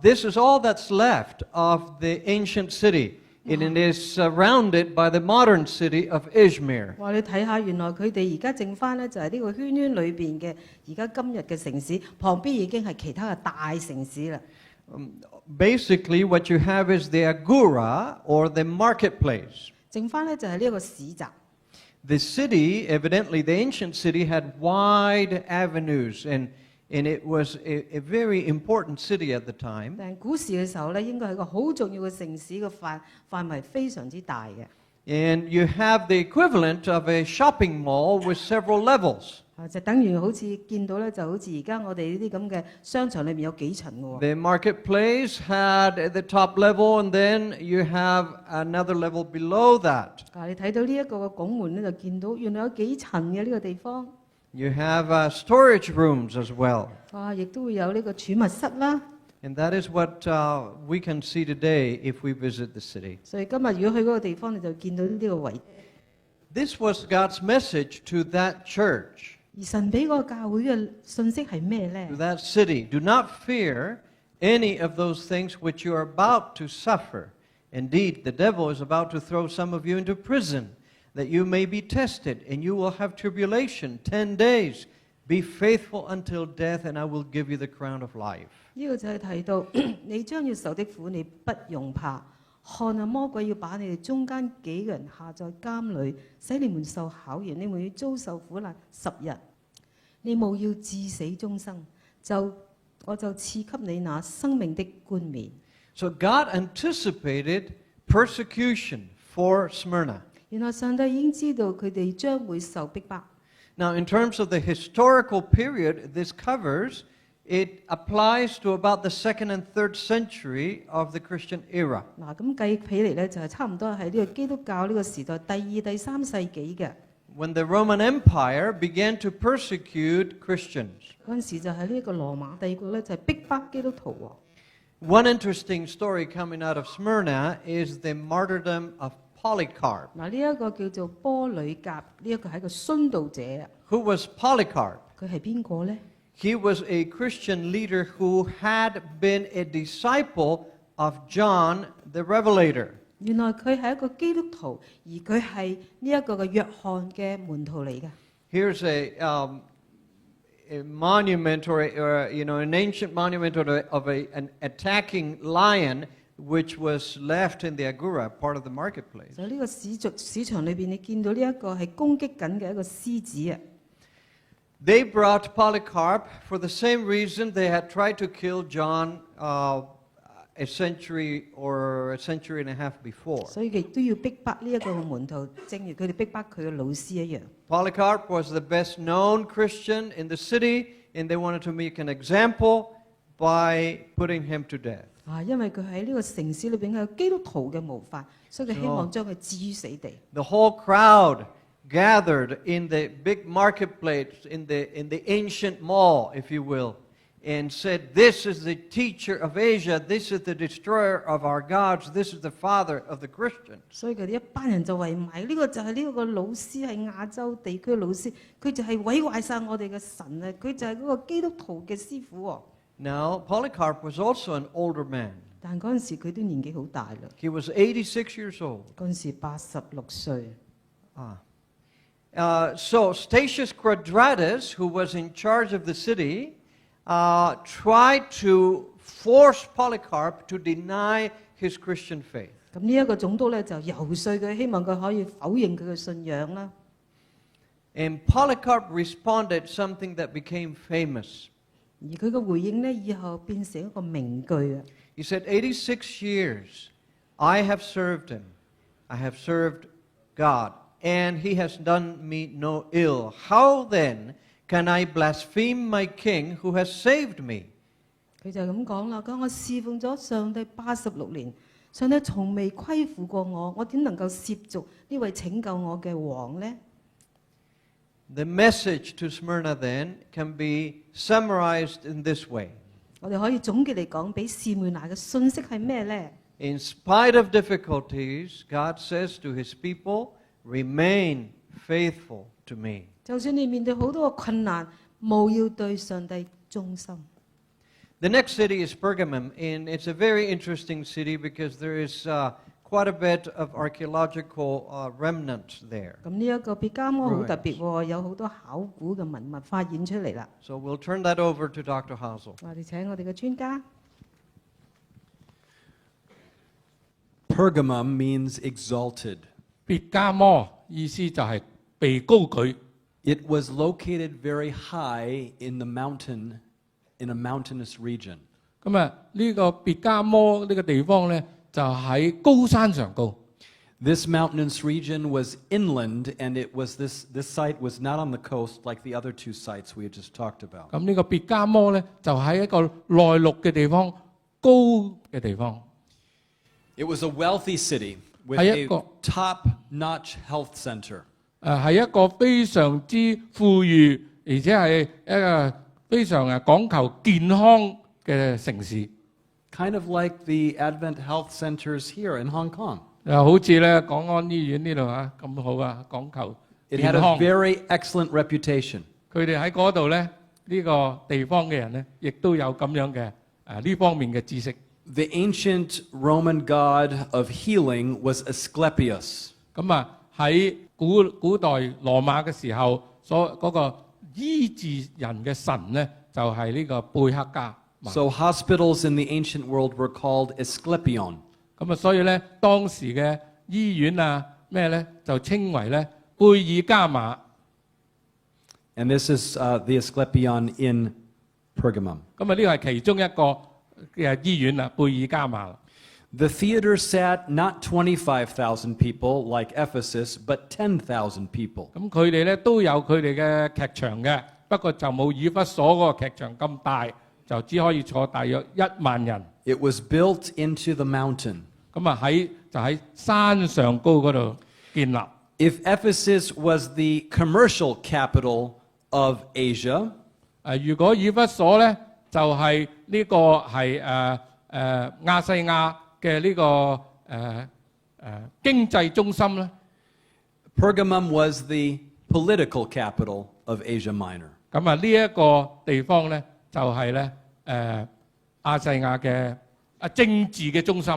This is all that's left of the ancient city. And it is surrounded by the modern city of Izmir. 哇！你睇下，原來佢哋而家剩翻咧就係呢個圈圈裏邊嘅而家今日嘅城市，旁邊已經係其他嘅大城市啦。 Basically, what you have is the agora or the marketplace. 剩翻咧就係呢一個市集。 The city, evidently, the ancient city had wide avenues, and it was a very important city at the time. 但古時嘅時候咧，應該係一個好重要嘅城市，嘅範圍非常之大嘅。 And you have the equivalent of a shopping mall with several levels. 就等於好似見到咧，就好似而家我哋呢啲咁嘅商場裏面有幾層嘅喎。 The marketplace had the top level, and then you have another level below that. 你睇到呢一個嘅拱門咧，就見到原來有幾層嘅呢個地方。 You have storage rooms as well. 亦都會有呢個儲物室啦。 And that is what we can see today if we visit the city. 所以今日如果去嗰個地方，你就見到呢個位。 This was God's message to that church, 而神俾嗰個教會嘅信息係咩咧 to？that city. Do not fear any of those things which you are about to suffer. Indeed, the devil is about to throw some of you into prison, that you may be tested, and you will have tribulation 10 days. Be faithful until death, and I will give you the crown of life. 呢個就係提到你將要受的苦，你不用怕。看啊，魔鬼要把你哋中間幾個人下在監裏，使你們受考驗，你們要遭受苦難10日。你務要至死終生，我就賜給你那生命的冠冕。 So God anticipated persecution for Smyrna. 原來上帝已經知道佢哋將會受逼迫。 Now, in terms of the historical period this covers, it applies to about the 2nd and 3rd century of the Christian era. 咁計起嚟咧，就係差唔多係呢個基督教呢個時代第2、第3世紀嘅。 When the Roman Empire began to persecute Christians. 嗰陣時就係呢個羅馬帝國咧，就係逼迫基督徒喎。 One interesting story coming out of Smyrna is the martyrdom of Polycarp. 呢一個叫做波呂甲，呢一個係一個殉道者。 Who was Polycarp? 佢係邊個咧？ He was a Christian leader who had been a disciple of John the Revelator. 原來佢係一個基督徒，而佢係呢一個嘅約翰嘅門徒嚟嘅。 Here's a monument or an ancient monument of an attacking lion which was left in the agora, part of the marketplace. 就呢個市場裏邊，你見到呢一個係攻擊緊嘅一個獅子啊！ They brought Polycarp for the same reason they had tried to kill John a century and a half before. 所以亦都要逼迫呢一個門徒，正如佢哋逼迫佢嘅老師一樣。 Polycarp was the best known Christian in the city, and they wanted to make an example by putting him to death. 因為佢喺呢個城市裏邊有基督徒嘅模範，所以佢希望將佢置於死地。 The whole crowd gathered in the big marketplace, in the ancient mall, if you will, and said, "This is the teacher of Asia. This is the destroyer of our gods. This is the father of the Christians." 所以佢哋一班人就圍埋，呢個就係呢個老師係亞洲地區嘅老師，佢就係毀壞晒我哋嘅神啊！佢就係嗰個基督徒嘅師傅喎。 Now, Polycarp was also an older man. 但嗰陣時佢都年紀好大啦， He was 86 years old. 嗰陣時86歲。So Statius Quadratus, who was in charge of the city, tried to force Polycarp to deny his Christian faith. 咁呢一個總督咧就游說佢，希望佢可以否認佢嘅信仰啦。And Polycarp responded something that became famous. 而佢嘅回應咧，以後變成一個名句啊！ He said, 86 years I have served him. I have served God, and he has done me no ill. How then can I blaspheme my king who has saved me? 佢就咁講啦，講我侍奉咗上帝86年，上帝從未虧負過我，我點能夠褻瀆呢位拯救我嘅王呢？ The message to Smyrna then can be summarized in this way. 我哋可以總結嚟講，俾士每拿嘅信息係咩呢？ In spite of difficulties, God says to his people, remain faithful to me. 就算你面對好多嘅困難，務要對上帝忠心。 The next city is Pergamum, and it's a very interesting city because there is quite a bit of archaeological remnants there. 咁呢一個別加摩好特別喎，有好多考古嘅文物發現出嚟啦。 So we'll turn that over to Dr. Hazel. 我哋請我哋嘅專家。 Pergamum means exalted. 別加摩意思就係被高舉。 It was located very high in the mountain, in a mountainous region. 咁啊，呢個別加摩呢個地方咧，就喺高山上高。 This mountainous region was inland, and it was this site was not on the coast like the other two sites we had just talked about. 咁呢個別加摩咧，就喺一個內陸嘅地方，高嘅地方。 It was a wealthy city with 係一 a 個 top-notch health center. 係一個非常之富裕，而且係一個非常講求健康嘅城市。 Kind of like the Advent Health Centers here in Hong Kong. 好似咧港安醫院呢度咁好啊，講求 It 健 had a 康。 very excellent reputation. 佢哋喺嗰度咧，呢個地方嘅人咧，亦都有咁樣嘅呢方面嘅知識。 The ancient Roman god of healing was Asclepius. 咁啊喺古代羅馬嘅時候，嗰個醫治人嘅神咧，就係呢個貝克加。 So hospitals in the ancient world were called Asclepion. 咁啊，所以咧當時嘅醫院咩咧，就稱為咧貝爾加馬。 And this is the Asclepion in Pergamum. 咁啊，呢個係其中一個嘅醫院貝爾加馬。 The theater sat not 25,000 people like Ephesus, but 10,000 people. 咁佢哋咧都有佢哋嘅劇場嘅，不過就冇以弗所嗰個劇場咁大，就只可以坐大約1萬人。 It was built into the mountain. 咁啊就喺山上高嗰度建立。 If Ephesus was the commercial capital of Asia, 如果以弗所咧就係呢個係亞細亞嘅呢個經濟中心咧， Pergamum was the political capital of Asia Minor. 咁啊呢一個地方咧就係咧亞細亞嘅政治嘅中心。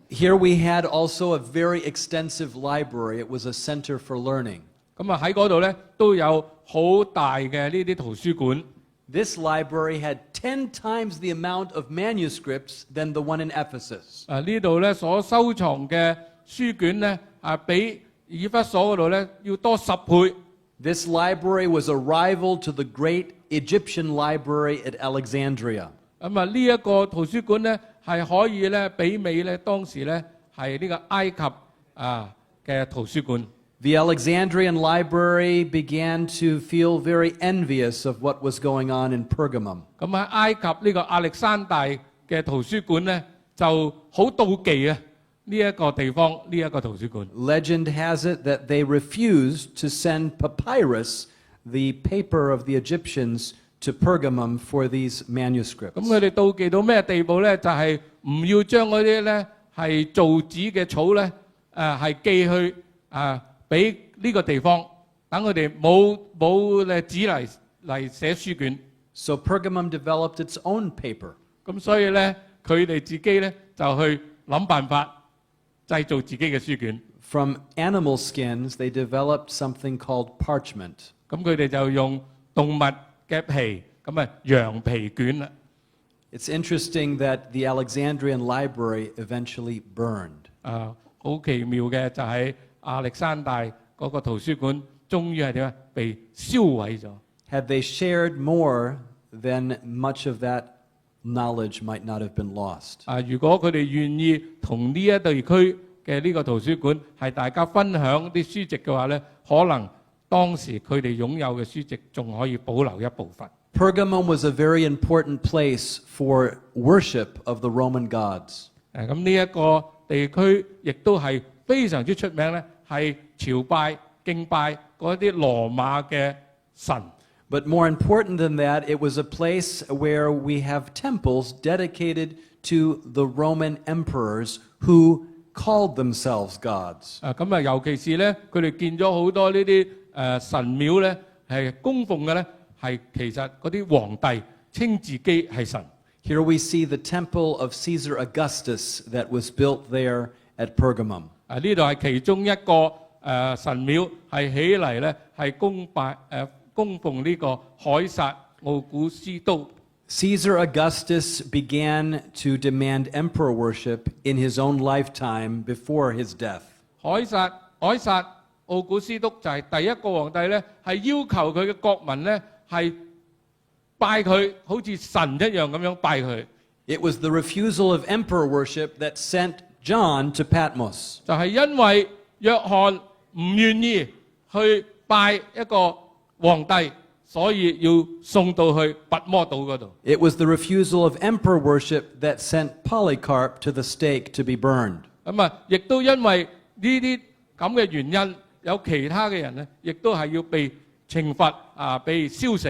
Here we had also a very extensive library. It was a center for learning. 咁啊喺嗰度咧都有好大嘅呢啲圖書館。 This library had 10 times the amount of manuscripts than the one in Ephesus. 呢度咧所收藏嘅書卷咧比以弗所嗰度咧要多10倍。 This library was a rival to the great Egyptian library at Alexandria. 咁啊呢一個圖書館咧係可以咧媲美咧當時咧係呢個埃及嘅圖書館。 The Alexandrian library began to feel very envious of what was going on in Pergamum. 咁喺埃及呢個亞歷山大嘅圖書館咧就好妒忌呢一個地方呢一個圖書館。 Legend has it that they refused to send papyrus, the paper of the Egyptians, to Pergamum for these manuscripts. 咁佢哋妒忌到咩地步咧？就係唔要將嗰啲咧係造紙嘅草咧係寄去俾呢個地方，等佢哋冇紙嚟寫書卷。 So Pergamum developed its own paper. 咁所以咧，佢哋自己咧就去諗辦法製造自己嘅書卷。From animal skins, they developed something called parchment. 咁佢哋就用動物嘅皮，咁啊羊皮卷啦。It's interesting that the Alexandrian library eventually burned. 好奇妙嘅就係亞歷山大嗰個圖書館，終於係點啊？被燒毀咗。Had they shared more, then much of that knowledge might not have been lost. 如果佢哋願意同呢一地區嘅呢個圖書館係大家分享啲書籍嘅話咧，可能當時佢哋擁有嘅書籍仲可以保留一部分。Pergamum was a very important place for worship of the Roman gods. 咁呢一個地區亦都係非常之出名咧，係朝拜敬拜嗰啲羅馬嘅神。But more important than that, it was a place where we have temples dedicated to the Roman emperors who called themselves gods. 咁尤其是咧，佢哋建咗好多呢啲神廟咧，係供奉嘅咧，係其實嗰啲皇帝稱自己係神。Here we see the temple of Caesar Augustus that was built there at Pergamum. 呢度係其中一個神廟，係起嚟咧係供奉呢個凱撒奧古斯都。Caesar Augustus began to demand emperor worship in his own lifetime before his death. 凱撒奧古斯都就係第一個皇帝咧，係要求佢嘅國民咧係拜佢，好似神一樣咁樣拜佢。It was the refusal of emperor worship that sent John to Patmos. 就係因為約翰唔願意去拜一個皇帝，所以要送到去拔摩島嗰度。It was the refusal of emperor worship that sent Polycarp to the stake to be burned. 亦都因為呢啲咁嘅原因，有其他嘅人咧，亦都係要被懲罰被燒死。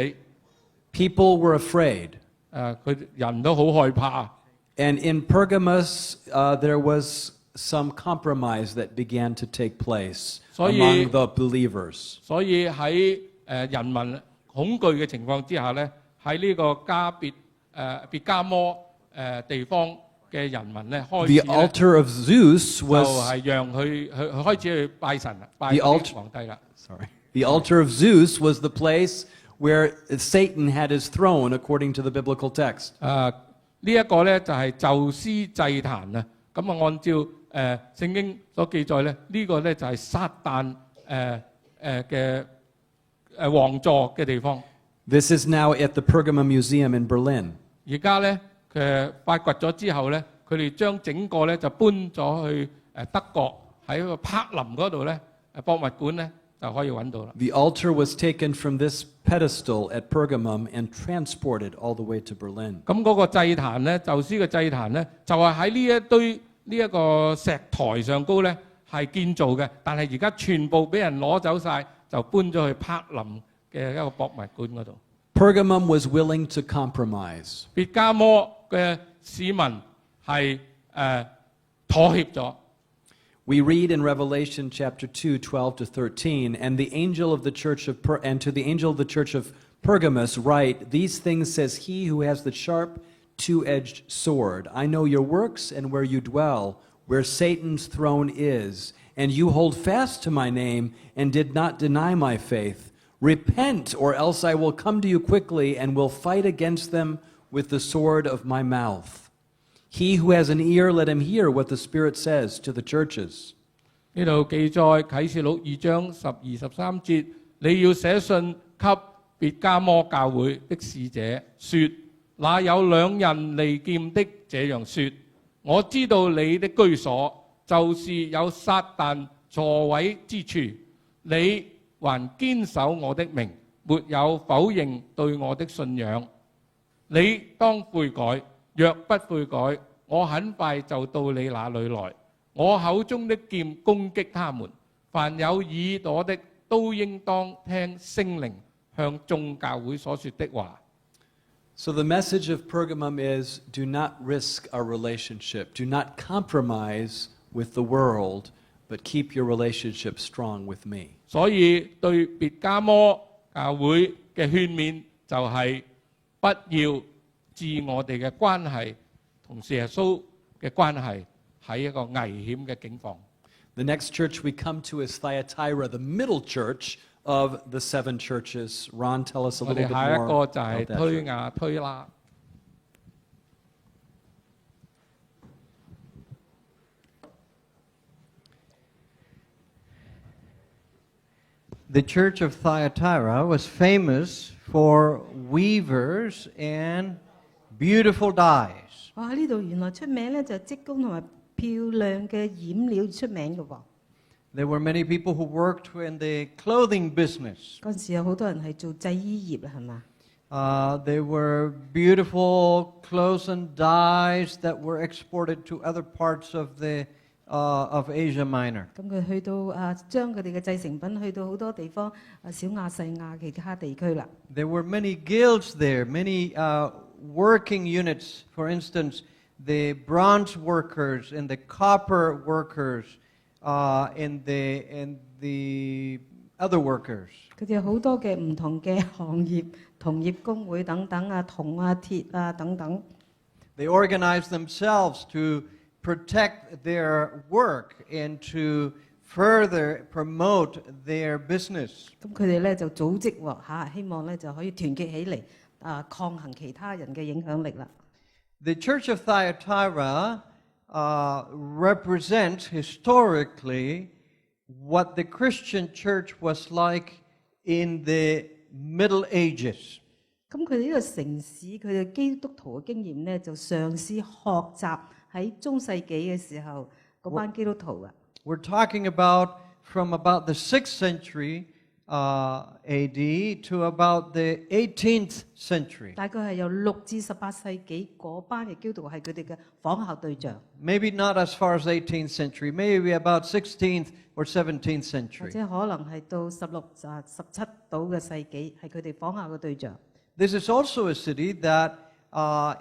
People were afraid. 佢人都好害怕。And in Pergamus, there was some compromise that began to take place among the believers. 所以喺人民恐懼嘅情況之下咧，喺呢個別加摩地方嘅人民咧，開始 The altar of Zeus 就 was 係讓佢開始去拜神啦，拜皇帝啦。The altar of Zeus was the place where Satan had his throne, according to the biblical text. 呢一個咧就係宙斯祭壇啊。咁按照聖經所記載咧，呢個咧就係撒旦嘅王座嘅地方。This is now at the Pergamum Museum in Berlin. 而家咧佢發掘咗之後咧，佢哋將整個咧就搬咗去德國喺個柏林嗰度咧博物館咧就可以揾到啦。The altar was taken from this pedestal at Pergamum and transported all the way to Berlin. 咁嗰個祭壇咧，宙斯嘅祭壇咧，就係喺呢一堆呢一個石台上高咧係建造嘅，但係而家全部俾人攞走晒，就搬咗去柏林嘅一個博物館嗰度。Pergamum was willing to compromise. 別加摩嘅市民係妥協咗。We read in Revelation chapter 2, 12 to 13, and the angel of the church of and to the angel of the church of Pergamus write, these things says he who has the sharp two-edged sword. I know your works and where you dwell, where Satan's throne is, and you hold fast to my name and did not deny my faith. Repent, or else I will come to you quickly and will fight against them with the sword of my mouth. He who has an ear, let him hear what the Spirit says to the churches. 呢度記載啟示錄2章12、13節，你要寫信給別加摩教會的使者，說：那有兩刃利劍的這樣說，我知道你的居所，就是有撒旦坐位之處，你還堅守我的名，沒有否認對我的信仰。你當悔改。若不悔改，我很快就到你那裏來。我口中的劍攻擊他們。凡有耳朵的，都應當聽聖靈向眾教會所說的話。So the message of Pergamum is, do not risk our relationship. Do not compromise with the world, but keep your relationship strong with me. 所以對別加摩教會嘅勸勉就係不要置我哋嘅關係同耶穌嘅關係喺一個危險嘅境況。The next church we come to is Thyatira, the middle church of the 7 churches. Ron, tell us a 我 little 哋 bit 下一 more 個就 about 係 that 推 church. 雅推拉。The church of Thyatira was famous for weavers and beautiful dyes. 哇！喺呢度原來出名咧就係織工同埋漂亮嘅染料出名嘅喎。There were many people who worked in the clothing business. 嗰陣時有好多人係做製衣業啦，係嘛？ There were beautiful clothes and dyes that were exported to other parts of of Asia Minor. 咁佢去到將佢哋嘅製成品去到好多地方小亞細亞其他地區啦。 There were many guilds there, many working units. For instance, the bronze workers and the copper workers and the other workers. 佢哋有好多嘅唔同嘅行業、同業工會等等銅鐵等等。 They organized themselves to protect their work and to further promote their business. 咁佢哋咧就組織喎希望咧就可以團結起嚟抗衡其他人嘅影響力啦。 The Church of Thyatira represents historically what the Christian church was like in the Middle Ages. 咁佢哋呢個城市佢哋基督徒嘅經驗咧，就嘗試學習喺中世紀嘅時候嗰班基督徒啊。 We're talking about from about the 6th century AD to about the 18th century. 大概係由6至18世紀嗰班嘅基督徒係佢哋嘅仿效對象， Maybe not as far as 18th century, maybe about 16th or 17th 或 century. 者可能係到16、17度嘅世紀係佢哋仿效嘅對象。 This is also a city that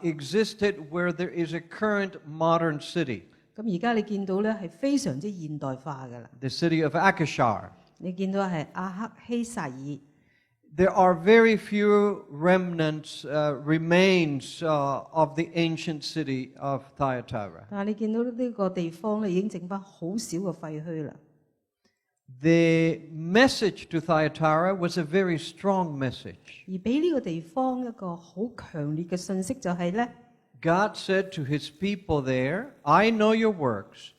existed where there is a current modern city, 咁而家你見到咧係非常之現代化㗎啦。 the city of Akashar. 你見到係阿克希薩爾。 There are very few remnants, remains of the ancient city of Thyatira. 但係你見到呢個地方咧已經剩翻好少嘅廢墟啦。 The message to Thyatira was a very strong message. 而俾呢個地方一個好強烈嘅信息就係咧， God said to his people there, I know your works,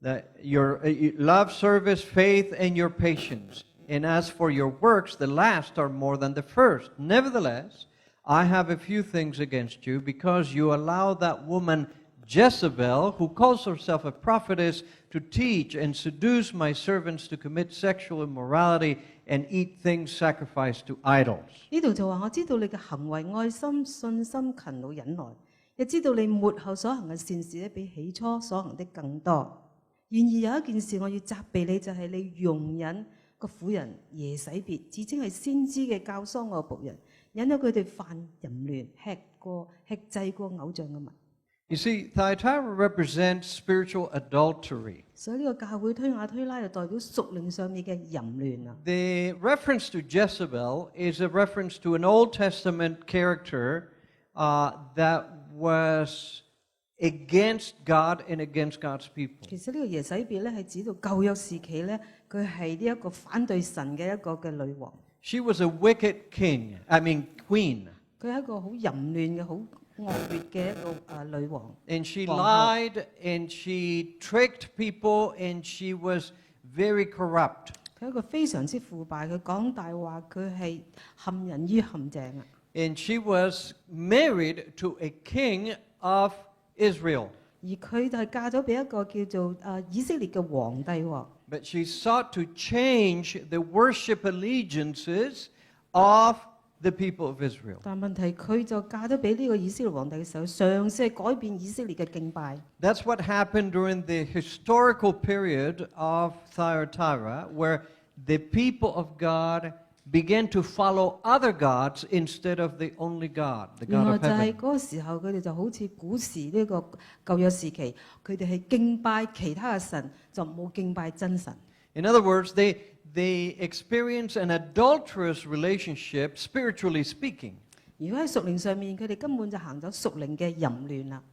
that your love, service, faith, and your patience. And as for your works, the last are more than the first. Nevertheless, I have a few things against you, because you allow that woman Jezebel, who calls herself a prophetess, to teach and seduce my servants to commit sexual immorality and eat things sacrificed to idols. 呢度就話我知道你嘅行為、愛心、信心、勤勞、忍耐，亦知道你末後所行嘅善事咧，比起初所行的更多。然而有一件事我要責備你，就係你容忍個婦人耶洗別，自稱係先知嘅教唆我僕人，引誘佢哋犯淫亂，吃祭過偶像嘅物。 You see, Thyatira represents spiritual adultery. 所以呢個教會推雅推拉就代表屬靈上面嘅淫亂啊。 The reference to Jezebel is a reference to an Old Testament character that was against God and against God's people. 其實呢個耶洗別咧係指到舊約時期咧，佢係呢一個反對神嘅一個嘅女王。 She was a wicked queen. 佢係一個好淫亂嘅、好惡劣嘅一個女王。 And she 皇后 lied and she tricked people and she was very corrupt. 佢係一個非常之腐敗，佢講大話，佢係陷人於陷阱啊！ And she was married to a king of Israel. 而佢就係嫁咗俾一個叫做以色列嘅皇帝喎。 But she sought to change the worship allegiances of the people of Israel. 但問題佢就嫁咗俾呢個以色列皇帝嘅時候，嘗試改變以色列嘅敬拜。 That's what happened during the historical period of Thyatira, where the people of God began to follow other gods instead of the only God, the 原 God 來 of 就係 heaven. 嗰個時候，佢哋就好似古時呢個舊約時期，佢哋係敬拜其他嘅神，就冇敬拜真神。 In other words, they experience an adulterous relationship, spiritually speaking. 如果喺屬靈上面，佢哋根本就行咗屬靈嘅淫亂啦。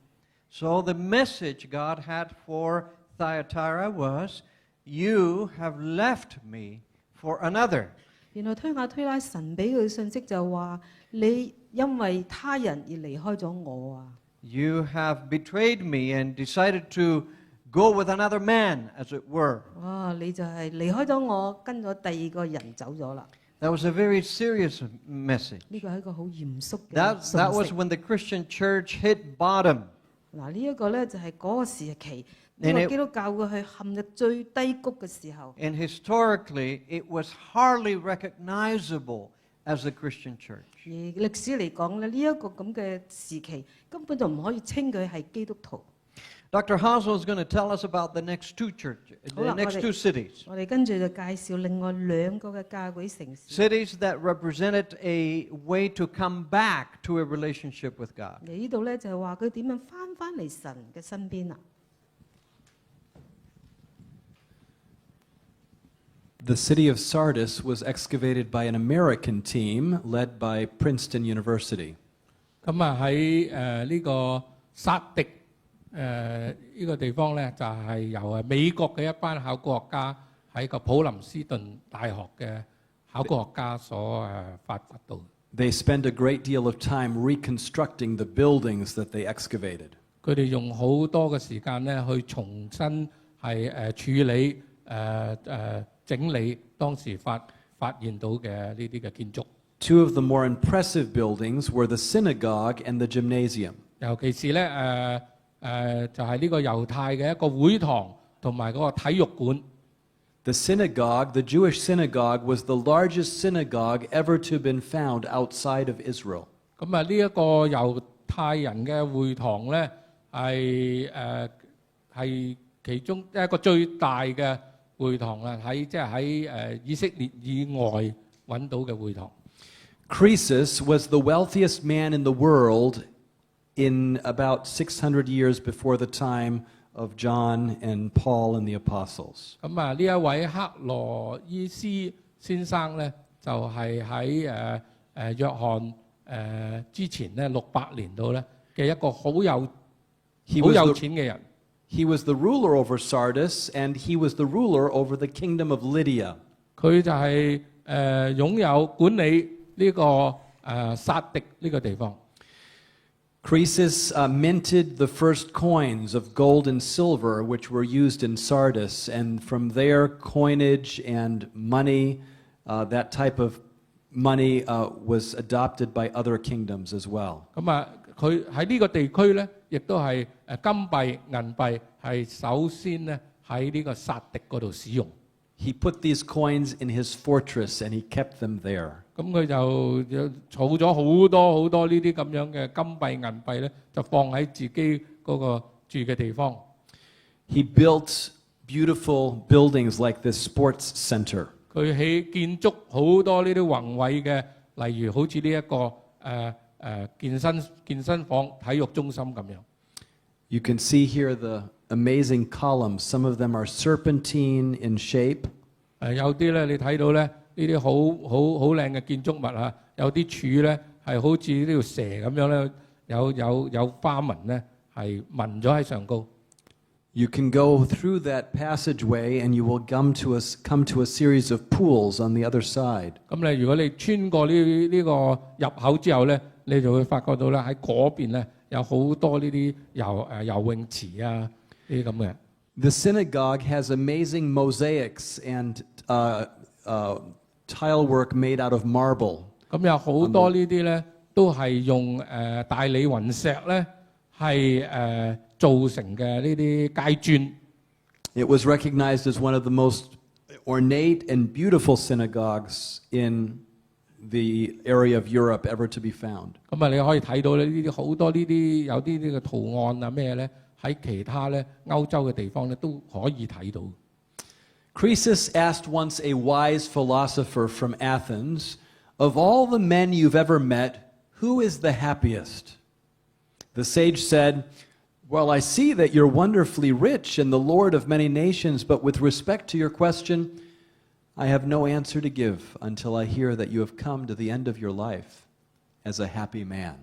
So the message God had for Thyatira was, You have left me for another. 原來推雅推拉神俾佢嘅信息就話：你因為他人而離開咗我啊！ You have betrayed me and decided to go with another man, as it were. 哇！你就係離開咗我，跟咗第二個人走咗啦。 That was a very serious message. 呢個係一個好嚴肅嘅 That was 信息。 when the Christian church hit bottom. 嗱，呢一個咧就係嗰個時期，呢 And 個 it- 基督教佢去陷入最低谷嘅時候。 And historically, it was hardly recognizable as the Christian church. 而歷史嚟講咧，呢一個咁嘅時期根本就唔可以稱佢係基督徒。 Dr. Hazel is going to tell us about the next two churches, the Hold on, next hold two it. cities. 我哋跟住就介紹另外兩個嘅教會城市。 Cities that represented a way to come back to a relationship with God. 嚟呢度咧就係話佢點樣翻嚟神嘅身邊啊！ The city of Sardis was excavated by an American team led by Princeton University. 咁啊喺呢個撒迪呢個地方咧，就係由美國嘅一班考古學家喺個普林斯頓大學嘅考古學家所發掘到。 They spent a great deal of time reconstructing the buildings that they excavated. 佢哋用好多嘅時間咧，去重新係處理整理當時發現到嘅呢啲嘅建築。 Two of the more impressive buildings were the synagogue and the gymnasium. 尤其是咧就係呢個猶太嘅一個會堂同埋嗰個體育館。 The synagogue, the Jewish synagogue, was the largest synagogue ever to have been found outside of Israel. 咁啊，呢一個猶太人嘅會堂咧，係其中一個最大嘅會堂啊，喺以色列以外揾到嘅會堂。 Croesus was the wealthiest man in the world in about 600 years before the time of John and Paul and the apostles. 咁啊，呢一位克羅伊斯先生咧，就係喺約翰之前咧600年度咧嘅一個好有錢嘅人。 He was the ruler over Sardis, and he was the ruler over the kingdom of Lydia. 佢就係擁有管理呢個撒迪呢個地方。 Croesus minted the first coins of gold and silver, which were used in Sardis, and from there, coinage and money, that type of money was adopted by other kingdoms as well. 咁啊，佢喺呢個地區咧，亦都係金幣、銀幣係首先咧喺呢個撒迪嗰度使用。 He put these coins in his fortress, and he kept them there. 咁佢就儲咗好多呢啲咁樣嘅金幣、銀幣咧，就放喺自己嗰個住嘅地方。 He built beautiful buildings like this sports center. 佢起建築好多呢啲宏偉嘅，例如好似呢一個健身房、體育中心咁樣。 You can see here the amazing columns. Some of them are serpentine in shape. 有啲咧，你睇到咧，呢啲好靚嘅建築物啊，有啲柱咧係好似呢條蛇咁樣咧，有花紋咧係紋咗喺上高。 You can go through that passageway and you will come to a series of pools on the other side. 咁你如果你穿過呢個入口之後咧，你就會發覺到咧喺嗰邊咧有好多呢啲游泳池啊，呢啲咁嘅。 The synagogue has amazing mosaics and tile work made out of marble. 咁有好多呢啲咧都係用大理雲石咧係做成嘅呢啲階磚。 It was recognized as one of the most ornate and beautiful synagogues in the area of Europe ever to be found. 咁啊，你可以睇到咧呢啲好多呢啲有啲呢個圖案啊咩咧，喺其他咧歐洲嘅地方咧都可以睇到。 Croesus asked once a wise philosopher from Athens, "Of all the men you've ever met, who is the happiest?" The sage said, "Well, I see that you're wonderfully rich and the lord of many nations, but with respect to your question, I have no answer to give until I hear that you have come to the end of your life as a happy man."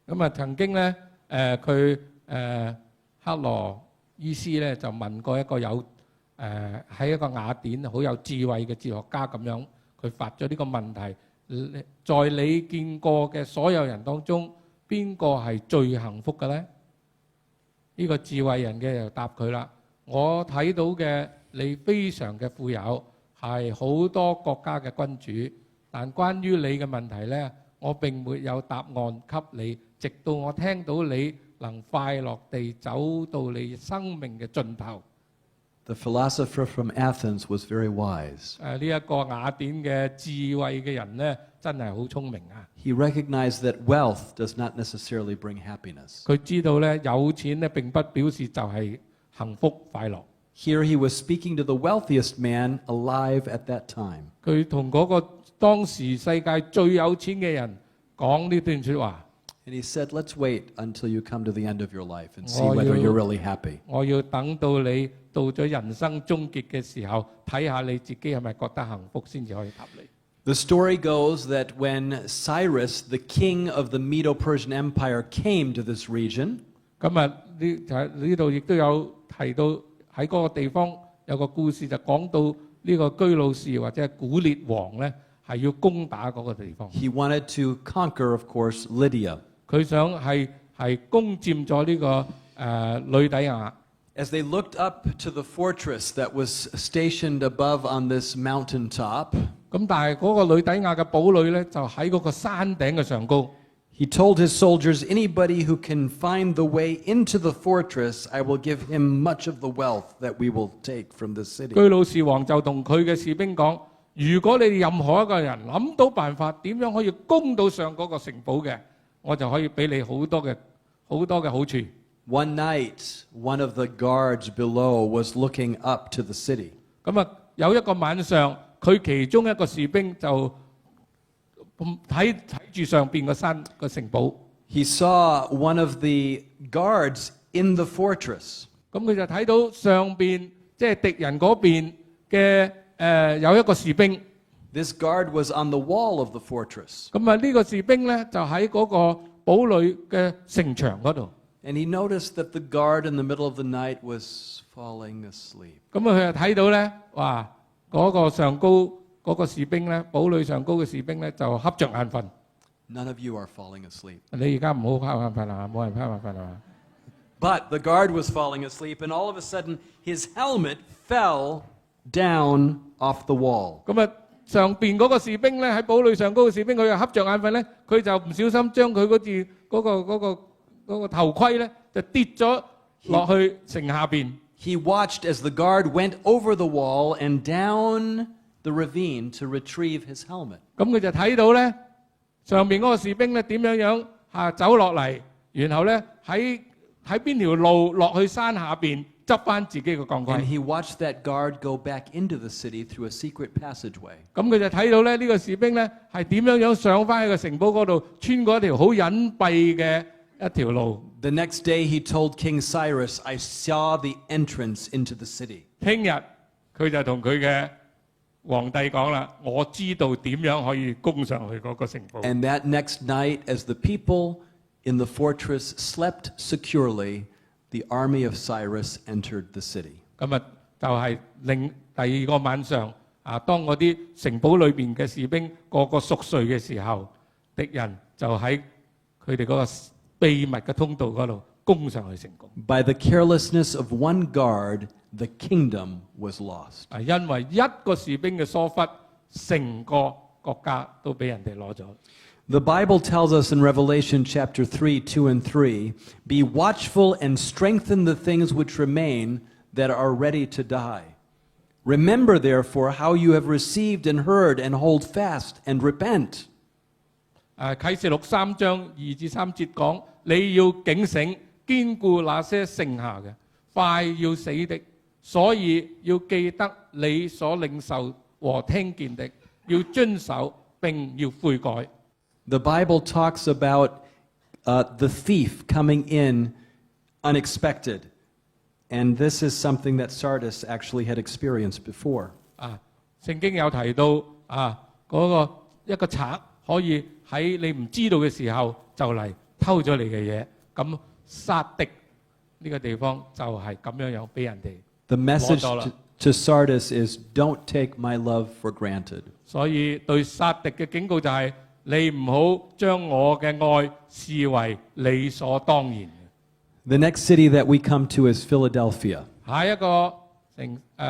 咁啊，曾經咧克羅伊斯咧就問過一個有喺一個雅典好有智慧嘅哲學家咁樣，佢發咗呢個問題：在你見過嘅所有人當中，邊個係最幸福嘅呢？呢個智慧人嘅就答佢啦：我睇到嘅你非常嘅富有，係好多國家嘅君主，但關於你嘅問題呢，我並沒有答案給你，直到我聽到你能快樂地走到你生命嘅盡頭。The philosopher from Athens was very wise. 呢一個雅典嘅智慧嘅人呢，真係好聰明啊！ He recognized that wealth does not necessarily bring happiness. 佢知道呢，有錢呢並不表示就係幸福快樂。Here he was speaking to the wealthiest man alive at that time. 佢同嗰個當時世界最有錢嘅人講呢段説話。And he said, let's wait until you come to the end of your life and see whether you're really happy. 我要等到你到咗人生終結嘅時候，睇下你自己係咪覺得幸福先至可以答你。The story goes that when Cyrus, the king of the Medo-Persian Empire, came to this region, 今日呢度亦都有提到喺嗰個地方有個故事，就講到呢個居魯士或者係古列王呢，係要攻打嗰個地方。 he wanted to conquer, of course, Lydia. 佢想係攻佔咗呢個呂底亞。As they looked up to the fortress that was stationed above on this mountaintop, 咁但係嗰個呂底亞嘅堡壘呢，就喺嗰個山頂嘅上高。he told his soldiers, anybody who can find the way into the fortress, I will give him much of the wealth that we will take from this city. 居魯士王就同佢嘅士兵講：如果你哋任何一個人諗到辦法點樣可以攻到上嗰個城堡嘅，我就可以俾你好多嘅好處。One night, one of the guards below was looking up to the city. 咁啊，有一個晚上，佢其中一個士兵就睇住上邊個山個城堡。He saw one of the guards in the fortress. 咁佢就睇到上邊即係敵人嗰邊嘅有一個士兵。This guard was on the wall of the fortress. 咁啊，呢個士兵咧就喺嗰個堡壘嘅城牆嗰度。And he noticed that the guard in the middle of the night was falling asleep. 咁啊，佢就睇到咧，哇！嗰個上高嗰個士兵咧，堡壘上高嘅士兵咧就瞌着眼瞓。None of you are falling asleep. 你而家唔好瞌眼瞓啦，冇人瞌眼瞓啦。But the guard was falling asleep, and all of a sudden, his helmet fell down off the wall. 咁啊，上邊嗰個士兵咧喺堡壘上高嘅士兵，佢又瞌着眼瞓咧，佢就唔小心將佢嗰個頭盔咧就跌咗落去城下邊。He watched as the guard went over the wall and down the ravine to retrieve his helmet. 咁佢就睇到咧上邊嗰個士兵咧點樣走落嚟，然後咧喺邊條路落去山下邊執翻自己嘅鋼 And 盔。 he watched that guard go back into the city through a secret passageway. 咁佢就睇到咧呢個士兵咧係點樣上翻去個城堡嗰度，穿過一條好隱蔽嘅一條路。The next day he told King Cyrus, I saw the entrance into the city. 聽日佢就同佢嘅皇帝講啦，我知道點樣可以攻上去嗰個城堡。 And that next night, as the people in the fortress slept securely, the army of Cyrus entered the city. 咁啊，就係第二個晚上當嗰啲城堡裏邊嘅士兵個個熟睡嘅時候，敵人就喺佢哋嗰個秘密嘅通道嗰度攻上去成功。 By the carelessness of one guard, the kingdom was lost. 因為一個士兵嘅疏忽，成個國家都俾人哋攞咗。 The Bible tells us in Revelation chapter 3, 2 and 3, be watchful and strengthen the things which remain that are ready to die. Remember, therefore, how you have received and heard, and hold fast and repent. 啟示錄3章2至3節講，你要警醒，堅固那些剩下嘅，快要死的，所以要記得你所領受和聽見的，要遵守並要悔改。 The Bible talks about the thief coming in unexpected. And this is something that Sardis actually had experienced before. 聖經有提到嗰個一個賊可以喺你唔知道嘅時候就嚟偷咗你嘅嘢，咁撒狄呢個地方就係咁樣俾人哋 The message 攞咗啦。to Sardis is, don't take my love for granted. 所以對撒狄嘅警告就係、你唔好將我嘅愛視為理所當然。The next city that we come to is Philadelphia. 下一個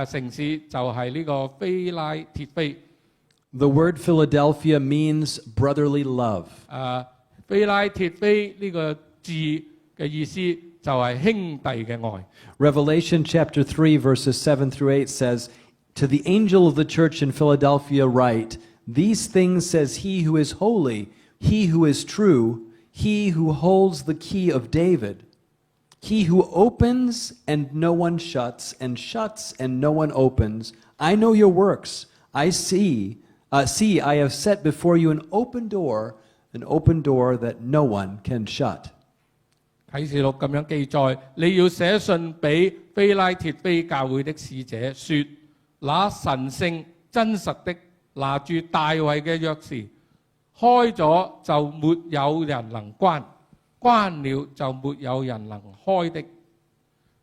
城市就係呢個非拉鐵非。The word Philadelphia means brotherly love. 非拉鐵非呢個字嘅意思就係兄弟嘅愛。Revelation chapter 3 verses 7 through 8 says, To the angel of the church in Philadelphia write, These things says he who is holy, he who is true, he who holds the key of David, he who opens and no one shuts, and shuts and no one opens. I know your works. I see, I have set before you an open door that no one can shut. 啟示錄咁樣記載，你要寫信俾非拉鐵非教會的使者，說：那神聖真實的拿住大衛嘅鑰匙，開咗就沒有人能關，關了就沒有人能開的。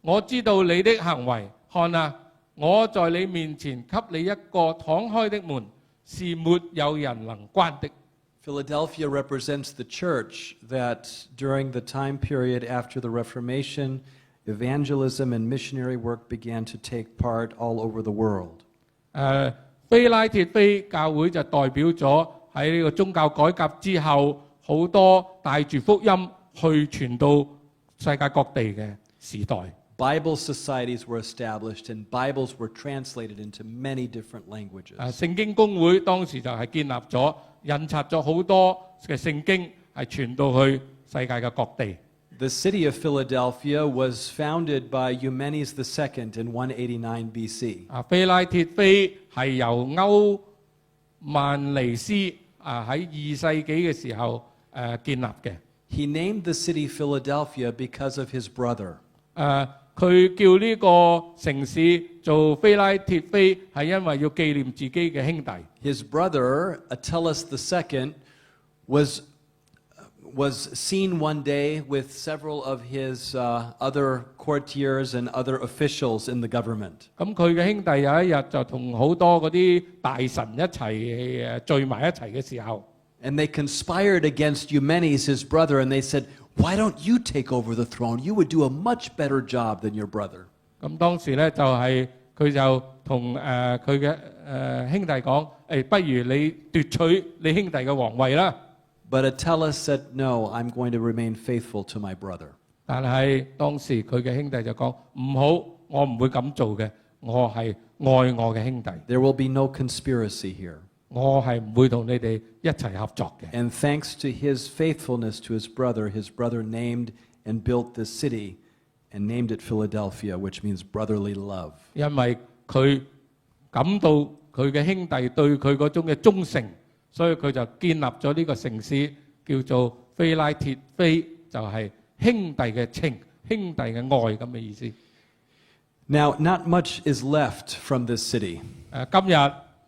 我知道你的行為，看啊，我在你面前給你一個敞開的門，是沒有人能關的。Philadelphia represents the church that during the time period after the Reformation, evangelism and missionary work began to take part all over the world. 非拉鐵非教會就代表咗喺呢個宗教改革之後，好多帶住福音去傳到世界各地嘅時代。Bible societies were established and Bibles were translated into many different languages. 聖經公會當時就係建立咗、印刷咗好多嘅聖經，係傳到去世界嘅各地。The city of Philadelphia was founded by Eumenes II in 189 BC. 非拉鐵非係由歐曼尼斯喺2世紀嘅時候建立嘅。He named the city Philadelphia because of his brother. 佢叫呢個城市做非拉鐵非，係因為要紀念自己嘅兄弟。His brother, Attalus II, was seen one day with several of his other courtiers and other officials in the government. 咁佢嘅兄弟有一日就同好多嗰啲大臣一齊聚埋一齊嘅時候， And they conspired against Eumenes, his brother, and they said, Why don't you take over the throne? You would do a much better job than your brother. 咁當時咧就係佢就同佢嘅兄弟講：不如你奪取你兄弟嘅皇位啦。But Attalus said, No, I'm going to remain faithful to my brother. 但係當時佢嘅兄弟就講：唔好，我唔會咁做嘅，我係愛我嘅兄弟。There will be no conspiracy here. 我係唔會同你哋一齊合作嘅。And thanks to his faithfulness to his brother named and built this city and named it Philadelphia, which means brotherly love. 因為佢感到佢嘅兄弟對佢嗰種嘅忠誠，所以佢就建立咗呢個城市，叫做非拉鐵非，就係兄弟嘅情、兄弟嘅愛咁嘅意思。Now, not much is left from this city. 今日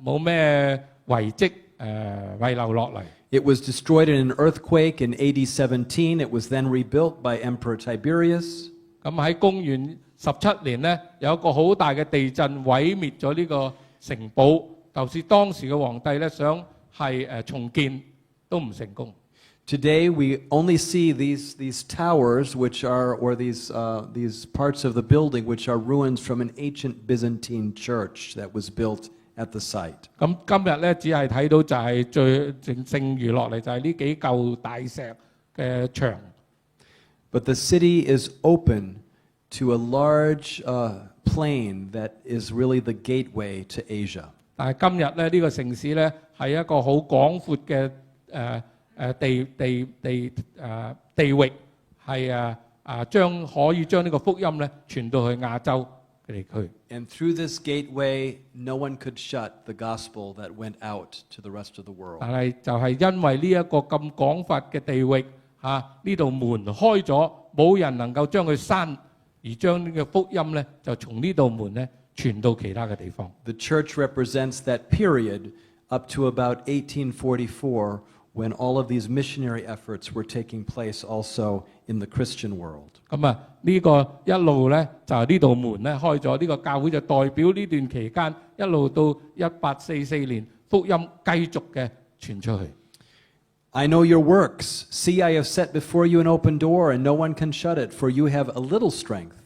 冇咩遺跡遺留落嚟。It was destroyed in an earthquake in AD 17. It was then rebuilt by Emperor Tiberius. 咁喺公元17年呢，有一個好大嘅地震毀滅咗呢個城堡，就是當時嘅皇帝呢想係重建都唔成功。Today we only see these towers, which are or these parts of the building, which are ruins from an ancient Byzantine church that was built at the site. 咁今日咧，只係睇到就係最剩餘落嚟就係呢幾嚿大石嘅牆。But the city is open to a large plain that is really the gateway to Asia. 但係今日咧，呢個城市咧係一個好廣闊嘅地域，係可以將呢個福音咧傳到去亞洲地區。And through this gateway, no one could shut the gospel that went out to the rest of the world. 但係就係因為呢一個咁廣闊嘅地域，呢度門開咗，冇人能夠將佢閂，而將呢個福音咧就從呢道門咧傳到其他嘅地方。The church represents that period up to about 1844, when all of these missionary efforts were taking place also in the Christian world. 咁啊，呢個一路咧就係呢道門咧開咗，呢個教會就代表呢段期間一路到1844年，福音繼續嘅傳出去。I know your works. See, I have set before you an open door, and no one can shut it, for you have a little strength.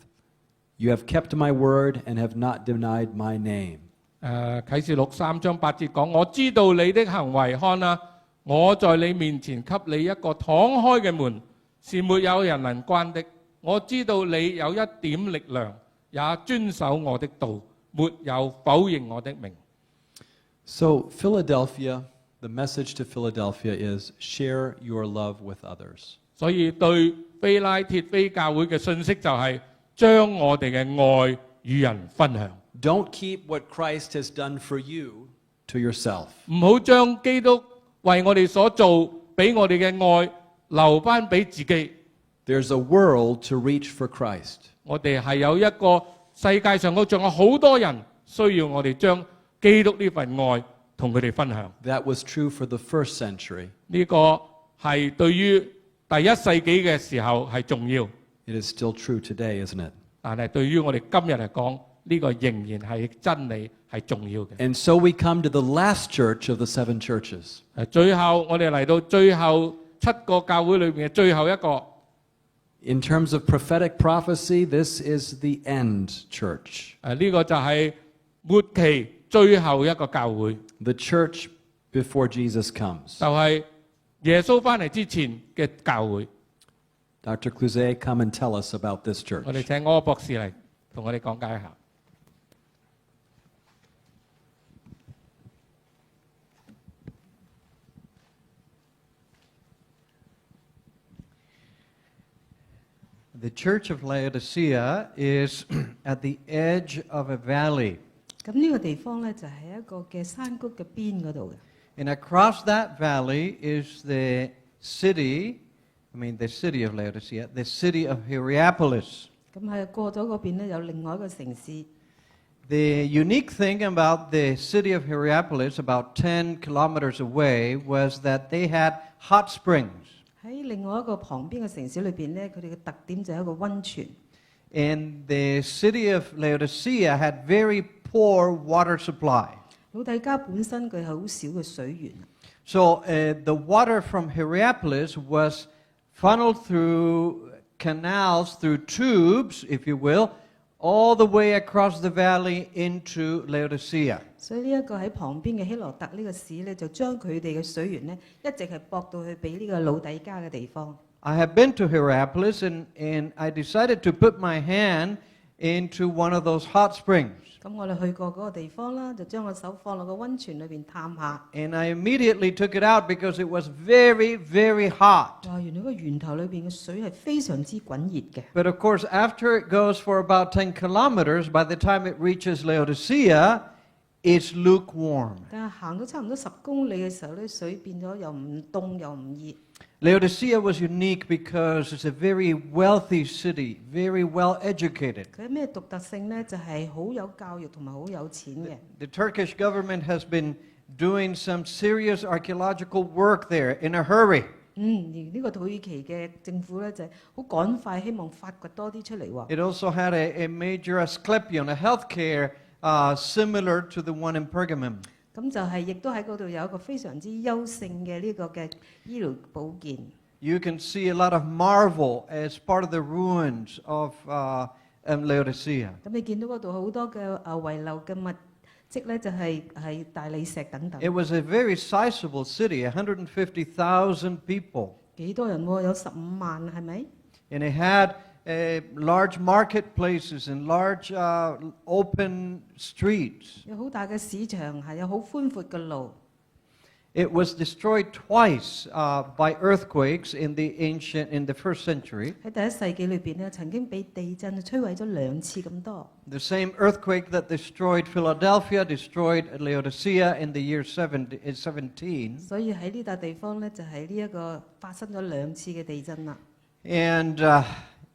You have kept my word and have not denied my name. 啟示錄3章8節講：我知道你的行為，看啊，我在你面前給你一個敞開嘅門，是沒有人能關的。我知道你有一點力量，也遵守我的道，沒有否認我的名。So, Philadelphia, the message to Philadelphia is share your love with others. 所以對非拉鐵非教會嘅信息就係將我哋嘅愛與人分享。Don't keep what Christ has done for you to yourself. 唔好將基督為我哋所做，俾我哋嘅愛留翻俾自己。There's a world to reach for Christ. 我哋係有一個世界上嗰仲有好多人需要我哋將基督呢份愛同佢哋分享。That was true for the first century. 呢個係對於第一世紀嘅時候係重要， It is still true today, isn't it? 但係對於我哋今日嚟講，呢個仍然係真理，係重要嘅。And so we come to the last church of the seven churches. 最後我哋嚟到最後7個教會裏面嘅最後一個。In terms of prophetic prophecy, this is the end church. 呢個就係末期最後一個教會， The church before Jesus comes. 就係耶穌翻嚟之前嘅教會。Dr. Cluzet, come and tell us about this church. 我哋請柯博士嚟同我哋講解一下。The Church of Laodicea is at the edge of a valley. 咁呢個地方咧就喺一個嘅山谷嘅邊嗰度嘅。And across that valley is the city of Laodicea, the city of Hierapolis. 咁係過咗嗰邊咧有另外一個城市。The unique thing about the city of Hierapolis, about 10 kilometers away, was that they had hot springs. 喺另外一個旁邊嘅城市裏邊咧，佢哋嘅特點就係一個溫泉。And the city of Laodicea had very poor water supply. 老底嘉本身佢係好少嘅水源。So the water from Hierapolis was funneled through canals, through tubes, if you will, all the way across the valley into Laodicea. 所以呢一個喺旁邊嘅希羅特呢個市咧，就將佢哋嘅水源咧一直係駁到去俾呢個老底嘉嘅地方。I have been to Hierapolis and I decided to put my hand into one of those hot springs. 咁我哋去過嗰個地方啦，就將個手放落個溫泉裏邊探下。And I immediately took it out because it was very, very hot. 哇！原來個源頭裏邊嘅水係非常之滾熱嘅。But of course, after it goes for about 10 kilometers, by the time it reaches Laodicea, it's lukewarm. 但係行到差唔多10公里嘅時候咧，水變咗又唔凍又唔熱。Laodicea was unique because it's a very wealthy city, very well educated. 佢有咩獨特性咧？就係好有教育同埋好有錢嘅。The Turkish government has been doing some serious archaeological work there in a hurry. 而呢個土耳其嘅政府咧就係好趕快，希望發掘多啲出嚟喎。It also had a major Asclepion, a healthcare similar to the one in Pergamum. 咁就係亦都喺嗰度有一個非常之優勝嘅呢個嘅醫療保健。You can see a lot of marble as part of the ruins of Laodicea. 咁你見到嗰度好多嘅遺留嘅物跡咧，就係大理石等等。 It was a very sizable city, 150,000 people. 幾多人喎？有15萬係咪？ And it had large marketplaces and large open streets. 有好大嘅市場，係有好寬闊嘅路。 It was destroyed twice by earthquakes in the first century. 喺第一世紀裏邊咧，曾經被地震摧毀咗2次咁多。 The same earthquake that destroyed Philadelphia destroyed Laodicea in the year 17. 所以喺呢笪地方咧，就係呢一個發生咗2次嘅地震啦。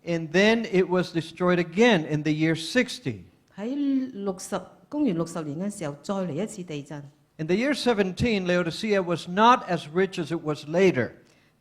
And then it was destroyed again in the year 60. 喺公元60年嘅時候，再嚟一次地震。In the year 17, Laodicea was not as rich as it was later.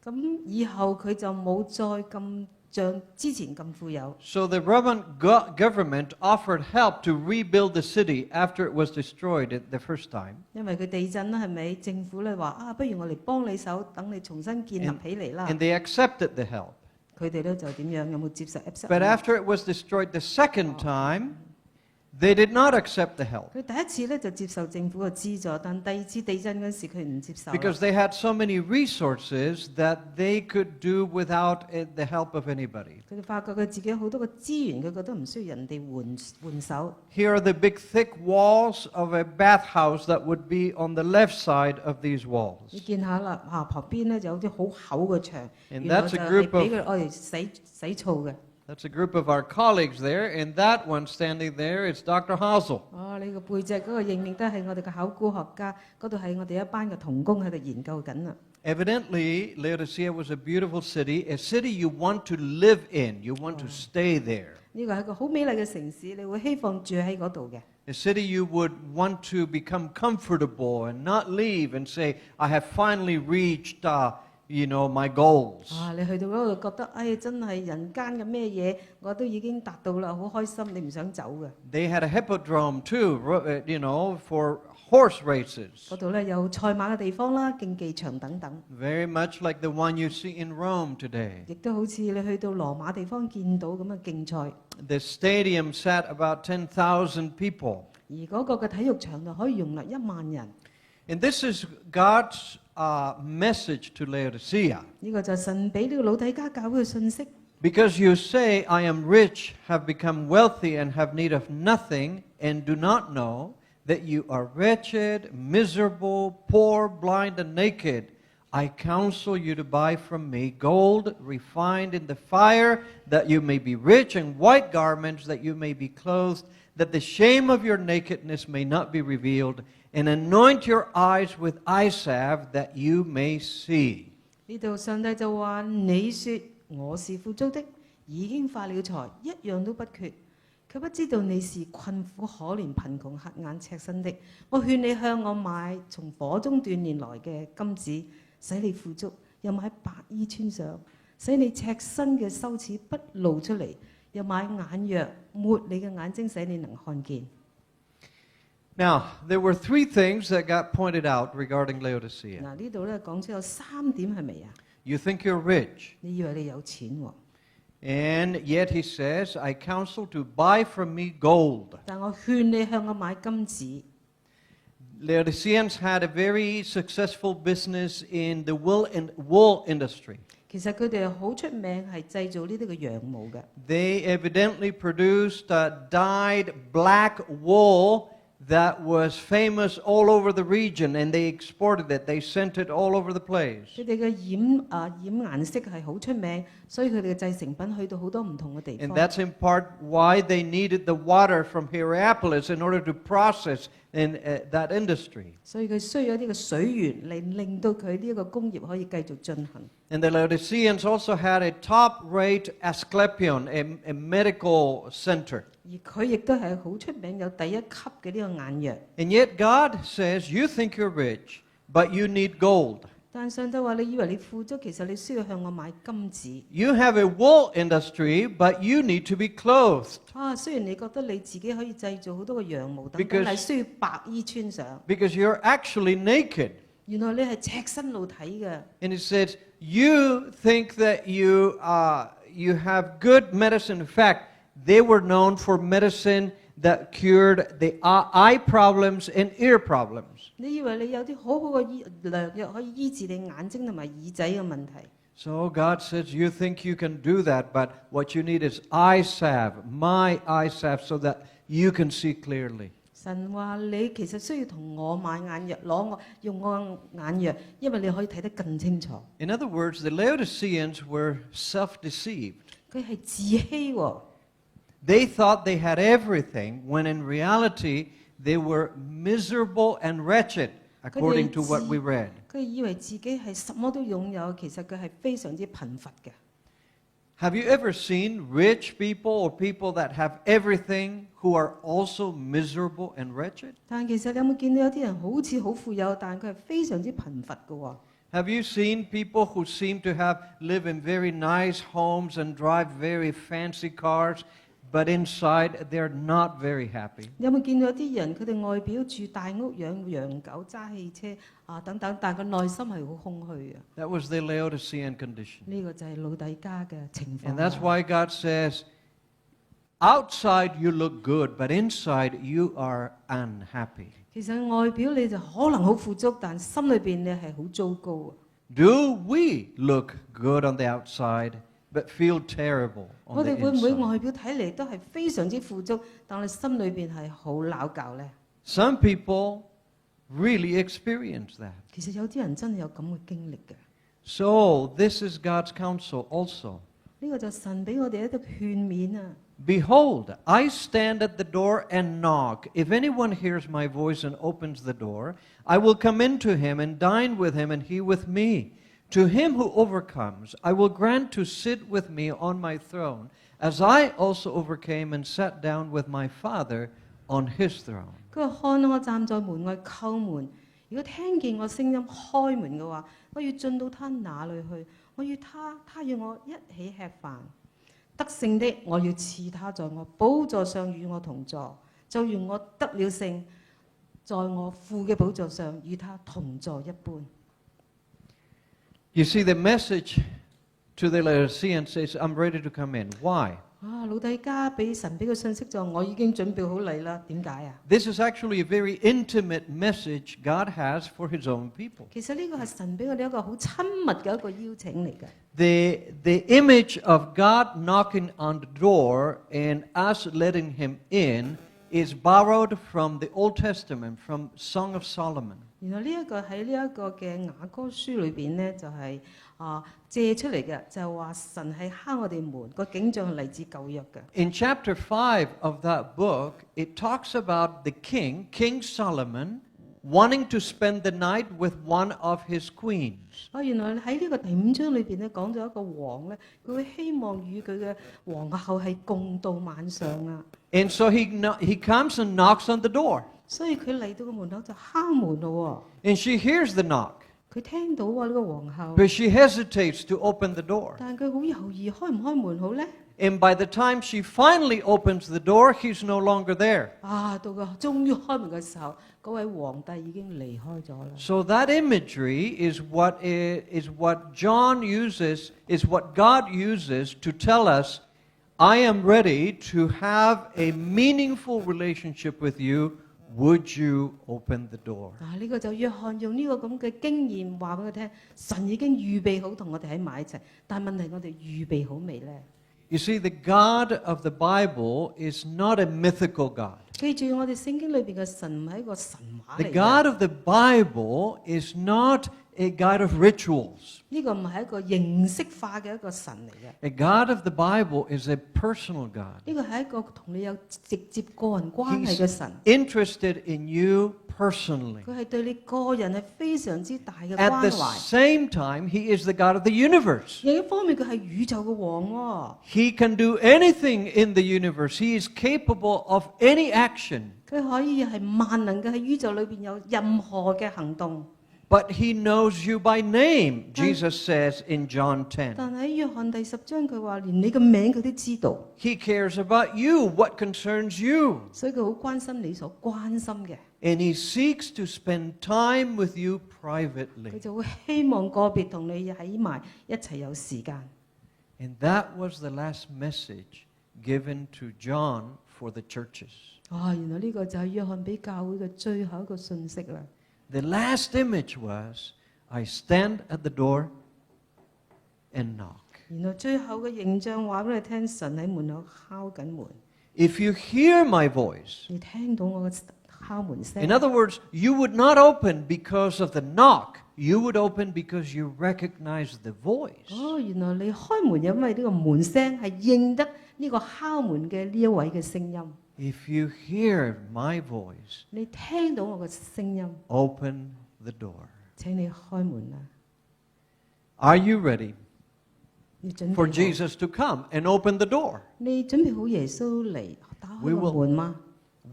咁以後佢就冇再咁像之前咁富有。So the Roman government offered help to rebuild the city after it was destroyed the first time. 因為佢地震啦，係咪？政府咧話啊，不如我嚟幫你手，等你重新建立起嚟啦。And they accepted the help. 佢哋咧就點樣？有冇接受 accept？ But after it was destroyed the second time, they did not accept the help. 佢第一次咧就接受政府嘅資助，但第二次地震嗰時佢唔接受啦。 Because they had so many resources that they could do without the help of anybody. 佢哋發覺佢自己好多個資源，佢覺得唔需要人哋援手。 Here are the big thick walls of a bathhouse that would be on the left side of these 你 walls. 見下啦，旁邊咧就有啲好厚嘅牆， And 原來 that's 就 a 係 group 俾 of 佢愛嚟洗澡嘅。 That's a group of our colleagues there, and that one standing there is Dr. Hazel. 哦，你個背脊嗰個認認都係我哋嘅考古學家，嗰度係我哋一班嘅童工喺度研究緊啦。 Evidently, Laodicea was a beautiful city you want to live in, you want to stay there. 呢個係一個好美麗嘅城市，你會希望住喺嗰度嘅。 A city you would want to become comfortable and not leave and say, I have finally reached, my goals. 啊，你去到嗰度覺得，哎，真係人間嘅咩嘢，我都已經達到啦，好開心，你唔想走嘅。 They had a hippodrome too, for horse races. 嗰度咧有賽馬嘅地方啦，競技場等等， Very much like the one you see in Rome today. 亦都好似你去到羅馬地方見到咁嘅競賽。 The stadium sat about 10,000 people. 而嗰個嘅體育場就可以容納1萬人。 And this is God's message to Laodicea. 呢個就係神俾呢個老底嘉教會嘅信息。 Because you say, I am rich, have become wealthy, and have need of nothing, and do not know that you are wretched, miserable, poor, blind, and naked. I counsel you to buy from me gold refined in the fire, that you may be rich, and white garments, that you may be clothed, that the shame of your nakedness may not be revealed, and anoint your eyes with eye salve, that you may see. 呢度上帝就話：你說我是富足的，已經發了財，一樣都不缺。佢不知道你是困苦可憐、貧窮、瞎眼、赤身的。我勸你向我買從火中鍛鍊來嘅金子，使你富足；又買白衣穿上，使你赤身嘅羞恥不露出嚟；又買眼藥抹你嘅眼睛，使你能看見。 Now, there were three things that got pointed out regarding Laodicea. 嗱，呢度咧講出有3點係咪啊？ You think you're rich, 你以為你有錢喎？ and yet he says, I counsel to buy from me gold. 但我勸你向我買金子。 Laodiceans had a very successful business in the wool industry. 其實佢哋好出名係製造呢啲嘅羊毛嘅。 They evidently produced dyed black wool that was famous all over the region, and they exported it. They sent it all over the place. 佢哋嘅染顏色係好出名，所以佢哋嘅製成品去到好多唔同嘅地 And 方。 that's in part why they needed the water from Hierapolis in order to process in that industry. 所以佢需要一啲嘅水源嚟令到佢呢一個工業可以繼續進行。 And the Laodiceans also had a top-rate Asclepion, a medical center. 而佢亦都係好出名，有第一級嘅呢個眼藥。 And yet God says, you think you're rich, but you need gold. 但上帝話：你以為你富足，其實你需要向我買金子。 You have a wool industry, but you need to be clothed. 啊，雖然你覺得你自己可以製造好多嘅羊毛等 Because- 等，但係需要白衣穿上。 Because you're actually naked. 原來你係赤身露體嘅。 And it says, you think that you have good medicine. In fact, they were known for medicine that cured the eye problems and ear problems. 你以為你有啲好好嘅良藥可以醫治你眼睛同埋耳仔嘅問題？ So God says, you think you can do that, but what you need is eye salve, my eye salve, so that you can see clearly. 神話你其實需要同我買眼藥，用我眼藥，因為你可以睇得更清楚。 In other words, the Laodiceans were self-deceived. 佢係自欺喎， They thought they had everything, when in reality, they were miserable and wretched, according to what we read. 佢以為自己係什麼都擁有，其實佢係非常之貧乏嘅。Have you ever seen rich people or people that have everything who are also miserable and wretched? 但其實你有冇見到有啲人好似好富有，但佢係非常之貧乏嘅喎？ Have you seen people who seem to live in very nice homes and drive very fancy cars, but inside they're not very happy? 有冇見到啲人佢哋外表住大屋、養羊狗、揸汽車等等，但係個內心係好空虛嘅。 That was the Laodicean condition. 呢個就係老底家嘅情況。 And that's why God says, outside you look good, but inside you are unhappy. 其實外表你就可能好富足，但心裏邊你係好糟糕啊！ Do we look good on the outside, but feel terrible 我 on the 哋會唔會 inside? 外表睇嚟都係非常之富足，但係心裏邊係好鬧教呢？ Some people really experience that. 其實有啲人真係有咁嘅經歷嘅。 So this is God's counsel also. 呢個就神俾我哋一個勸勉啊！ Behold, I stand at the door and knock. If anyone hears my voice and opens the door, I will come into him and dine with him and he with me. To him who overcomes, I will grant to sit with me on my throne, as I also overcame and sat down with my Father on his throne. 佢話：看我站在門外叩門，如果聽見我聲音開門嘅話，我要進到他那裏去，我與他與我一起吃飯。得勝的，我要賜他在我寶座上與我同坐，就如我得了勝，在我父嘅寶座上與他同坐一般。 You see, the message to the Laodiceans says, I'm ready to come in. Why? 老底家俾神俾個信息就我已經準備好嚟啦。點解啊？ This is actually a very intimate message God has for his own people. 其實呢個係神俾我哋一個好親密嘅一個邀請嚟嘅。 The image of God knocking on the door and us letting him in is borrowed from the Old Testament, from Song of Solomon. 原來呢一個喺呢一個嘅雅歌書裏邊呢，就係借出嚟嘅，就係話神係敲我哋門，個景象係嚟自舊約嘅。 In chapter 5 of that book, it talks about the king, King Solomon, wanting to spend the night with one of his queens. 原來喺呢個第5章裏邊咧，講咗一個王咧，佢會希望與佢嘅皇后係共度晚上啊。 And so he comes and knocks on the door. 所以佢嚟到個門口就敲門咯。 And she hears the knock, 佢聽到呢個皇后， but she hesitates to open the door. 但係佢好猶豫，開唔開門好咧？ And by the time she finally opens the door, he's no longer there. 到佢終於開門嘅時候，嗰位皇帝已經離開咗啦。 So that imagery is what John uses, is what God uses to tell us, I am ready to have a meaningful relationship with you. Would you open the door? 呢個就約翰用呢個咁嘅經驗話俾佢聽，神已經預備好同我哋喺埋一齊，但係問題我哋預備好未呢？ You see, the God of the Bible is not a mythical God. 記住，我哋聖經裏邊嘅神唔係一個神話 The 嚟 God 嘅。 of the Bible is not a God of rituals. 呢個唔係一個形式化嘅一個神嚟嘅。 A God of the Bible is a personal God. 呢個係一個同你有直接個人關係嘅 He's 神。 interested in you personally. 佢係對你個人係非常之大嘅 At 關 the 懷。 same time, He is the God of the universe. 另一方面，佢係宇宙嘅王喎。 He can do anything in the universe. He is capable of any action. 佢可以係萬能嘅喺宇宙裏邊有任何嘅行動。 But He knows you by name, Jesus says in John 10. 但喺約翰第10章，佢話連你嘅名佢都知道， He cares about you, what concerns you. 所以佢好關心你所關心嘅。 And He seeks to spend time with you 佢 privately. 就會希望個別同你喺埋一齊有時間。 And that was the last message given to John for the churches. 原來呢個就係約翰俾教會嘅最後一個信息啦。 The last image was, I stand at the door and knock. 原來最後嘅形象話俾你聽，神喺門口敲緊門。 If you hear my voice, 你聽到我嘅敲門聲。 in other words, you would not open because of the knock. You would open because you recognize the voice. 原來你開門因為呢個門聲係認得呢個敲門嘅呢一位嘅聲音。 If you hear my voice, 你聽到我嘅聲音， open the door. 請你開門啦。 Are you ready? 要準備 for 好 Jesus to come and open the door. 你準備好耶穌嚟打開 We 個 will- 門嗎？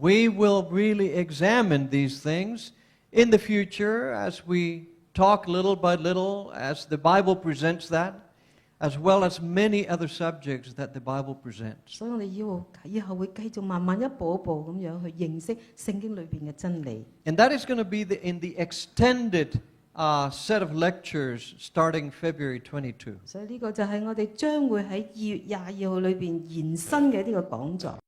We will really examine these things in the future as we talk little by little, as the Bible presents that, as well as many other subjects that the Bible presents. 所以我哋以後會繼續慢慢一步一步咁樣去認識聖經裏邊嘅真理。 And that is going to be in the extended set of lectures starting February 22. 所以呢個就係我哋將會喺2月22號裏邊延伸嘅呢個講座。